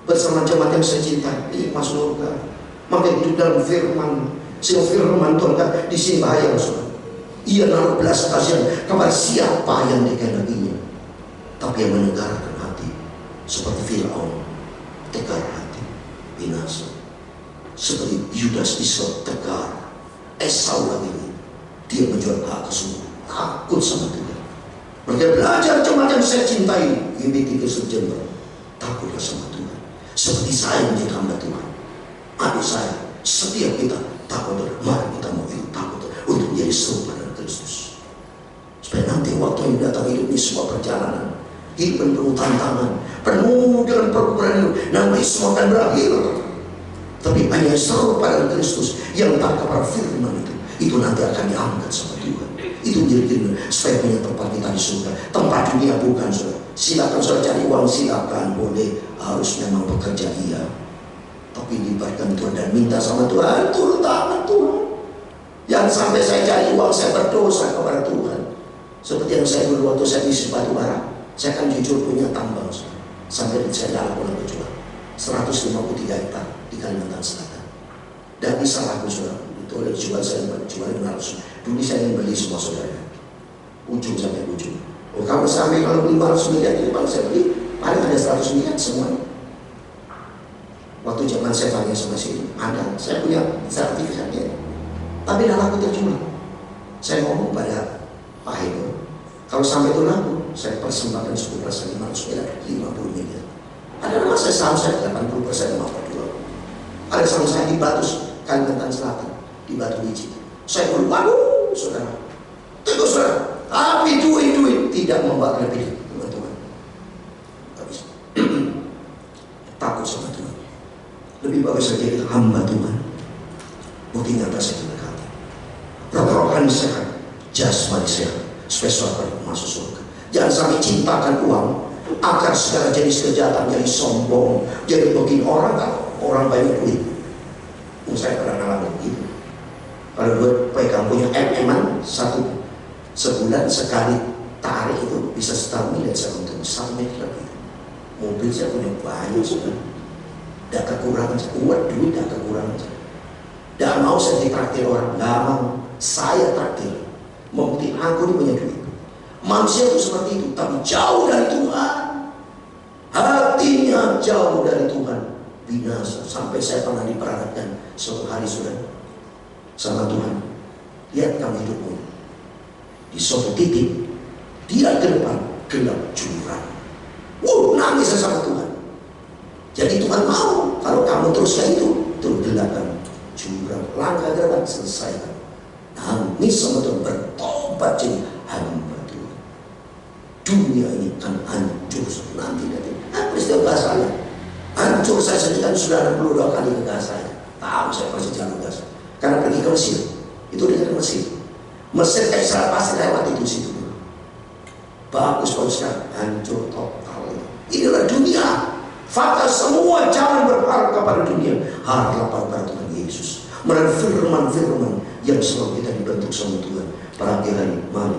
bersama jemaat yang saya cintai, ingin masuk surga. Maka hidup dalam firman. Sehingga firman Tuhan kan di sini bahaya, saudara. Ia naruh belas kasihan kepada siapa yang dikehendakinya. Tapi yang menegakkan hati seperti Firaun, tegar hati, binasa. Seperti Yudas Iskariot, tegar. Esau lagi, dia menjual hak kesungguh, takut sama Tuhan. Mereka belajar jemaat yang saya cintai, ini kita sejengkal, takutlah sama Tuhan. Seperti saya menjadi hamba Tuhan. Adik saya, setiap kita takut, mari kita mau ikut takut untuk menjadi serupa dengan Kristus. Supaya nanti waktu yang datang hidup ini semua perjalanan, hidup yang penuh tantangan, penuh dengan pergumulan hidup, nanti semua akan berakhir. Tapi hanya serupa dengan Kristus yang tak kepada firman itu nanti akan diangkat sama Tuhan. Itu menjadi supaya punya tempat kita di surga. Tempat dunia bukan, saudara. Silakan saudara cari uang, silakan, boleh, harus memang bekerja, iya. Tapi libatkan Tuhan dan minta sama Tuhan, turun tangan Tuhan. Jangan sampai saya cari uang, saya berdosa kepada Tuhan. Seperti yang saya dulu waktu saya di Batu Bara, saya kan jujur punya tambang, saudara. Sampai saya jalan pulang berjuang 153 hektar di Kalimantan Selatan. Dan bisa laku, saudara. Itu oleh jual saya jual 500. Dulu saya ingin beli semua, saudara. Ujung sampai ujung. Oh, kalau sampai kalau 500 miliar ini kalau saya beli, paling ada 100 miliar semuanya. Waktu zaman saya tanya sama sini, ada, saya punya sertifikatnya. Tapi dah laku terjual. Saya ngomong pada Pak Hedo, kalau sampai itu laku, saya persembahkan 10% 500 miliar, 50 miliar. Ada nama saya saham saya 80% 52. Ada saham saya di Batu Kalimantan Selatan, di Batu Biji. Saya bilang, waduh, saudara, tunggu saudara, tapi duit tidak membawa lebih, teman-teman. Habis takut sama Tuhan. Lebih bagus saya jadi hamba Tuhan. Bukti nyata saya berkata, roh-rohani sehat, jasmani sehat, spesial masuk surga. Jangan sampai cintakan uang agar segala jenis kejahatan jadi sombong, jadi begini orang kan orang banyak duit. Saya pernah ngalamin begitu. Kalau gue pegang punya MM-an satu sebulan sekali tarik itu bisa setahun miliar saya untung 1 miliar lebih. Mobil saya punya banyak sudah. Tidak kekurangan, kuat duit tidak kekurangan. Tidak mau saya ditraktir orang, nggak mau. Saya traktir, membuktikan aku ini punya duit. Manusia itu seperti itu, tapi jauh dari Tuhan. Hatinya jauh dari Tuhan, binasa. Sampai saya pernah diperanatkan suatu hari sudah sama Tuhan. Lihat kamu hidupmu di suatu titik, dia ke depan gelap jurang. Nangis saya sama Tuhan. Jadi Tuhan mau kalau kamu terus kayak itu gelapkan jurang, langkah ke depan, selesaikan. Nangis sama Tuhan, bertobat jadi hamba Tuhan. Dunia ini kan hancur nanti. Peristiwa Gaza hancur, saya sendiri kan sudah 62 kali ke Gaza. Tahu saya pasti jalur Gaza. Karena pergi ke Mesir, itu dengan Mesir. Mesir kayak Israel pasti lewat itu situ. Bagus kan, hancur total. Inilah dunia. Fakta semua jangan berharap kepada dunia, haraplah pada Tuhan Yesus. Melalui firman-firman yang selalu kita dibentuk sama Tuhan. Pada hari mari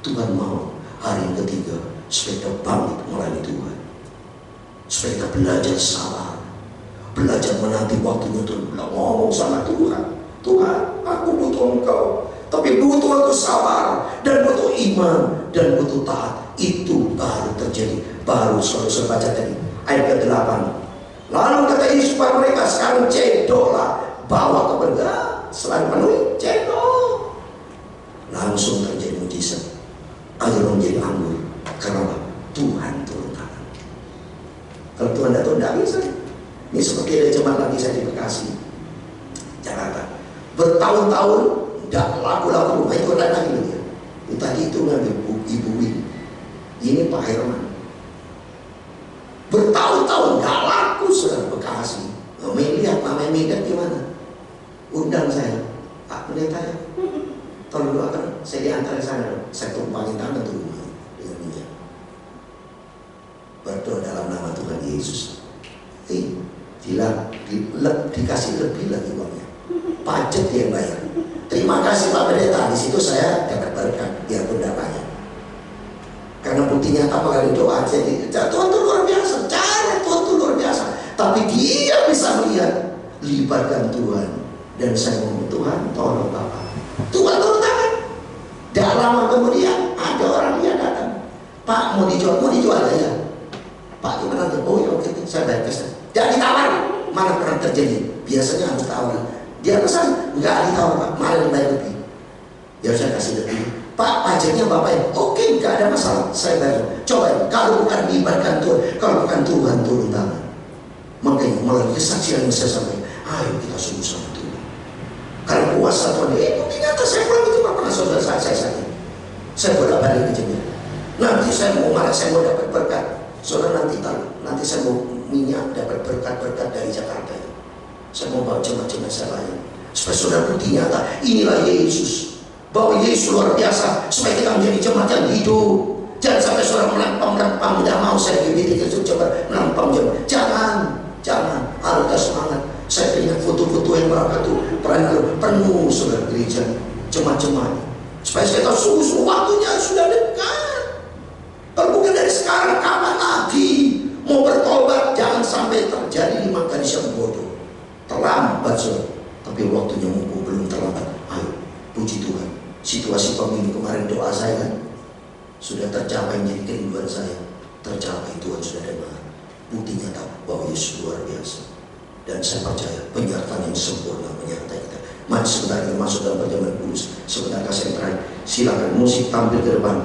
Tuhan mau hari yang ketiga supaya kita bangkit melayani Tuhan. Supaya kita belajar sabar, belajar menanti waktunya Tuhan. Ngomong sama Tuhan, Tuhan aku butuh Engkau, tapi butuh aku sabar dan butuh iman dan butuh taat. Itu baru terjadi. Baru selalu saya baca tadi ayat ke-8. Lalu kata Yesus kepada mereka, sekarang cedoklah, bawa ke berga, selain penuhi, cedok. Langsung terjadi mujizat. Air menjadi anggur karena Tuhan turun tangan. betul, tidak bisa. Ini seperti ada jemaat lagi saya di Bekasi, Jakarta. Bertahun-tahun tidak laku-laku rumah itu ada lagi dia. Tadi itu ngambil Ibu Win. Ini Pak Herman. Bertahun-tahun tidak laku sudah Bekasi. Melihat namanya Medan gimana? Undang saya, Pak Pendeta ya, tolong doakan saya diantar ke sana. Saya tumpangin tangan tuh rumah dengan minyak. Berdoa dalam nama Tuhan Yesus. Dikasih lebih lagi uangnya. Pajak dia yang bayar. Terima kasih Pak Pendeta. Di situ saya dapat berkat, biarpun tidak banyak. Karena buktinya apa kali doa jadi Tuhan itu luar biasa. Cara Tuhan itu luar biasa. Tapi dia bisa melihat, libatkan Tuhan. Dan saya ngomong, Tuhan tolong Bapak. Tuhan turun tangan. Tidak lama kemudian ada orang yang datang. Pak mau dijual aja. Pak gimana? Oh ya oke, saya bayar cash. Tidak ditawar. Mana pernah terjadi? Biasanya harus tawar. Dia pesan, enggak ditawar Pak, malah dibayar lebih. Ya saya kasih lebih. Pak pajaknya Bapak ya, oke enggak ada masalah, saya bayar. Coba kalau bukan libatkan Tuhan, kalau bukan Tuhan turun tangan. Makanya melalui kesaksian yang saya sampaikan, ayo kita sungguh sama Tuhan. Kalau kuasa Tuhan, bukti nyata saya pulang itu pernah saudara saya sakit. Saya bolak balik ke Jember. Nanti saya mau marah, saya mau dapat berkat. Saudara nanti saya mau minyak dapat berkat-berkat dari Jakarta. Saya mau bawa jemaat-jemaat saya lain. Supaya saudara bukti nyata, inilah Yesus. Bahwa Yesus luar biasa. Supaya kita menjadi jemaat yang hidup. Jangan sampai saudara melampang. Tidak mau saya dibidik itu coba melampang jemaat. Jangan. Harus semangat. Saya ingat foto-foto yang berapa tuh penuh saudara gereja, jemaat-jemaat. Supaya saya tahu sungguh waktunya sudah dekat. Kalau bukan dari sekarang, kapan lagi mau bertobat? Jangan sampai terjadi 5 kali yang bodoh. Terlambat saudara. Tapi waktunya mumpung belum terlambat. Ayo, puji Tuhan. Situasi pemilu kemarin doa saya kan sudah tercapai, menjadi kerinduan saya. Tercapai, Tuhan sudah dengar. Bukti nyata bahwa Yesus luar biasa. Dan saya percaya penyertaan yang sempurna menyertai kita. Mari sebentar kita masuk dalam perjamuan kudus. Sebentar kasih yang terakhir. Silakan musik tampil ke depan.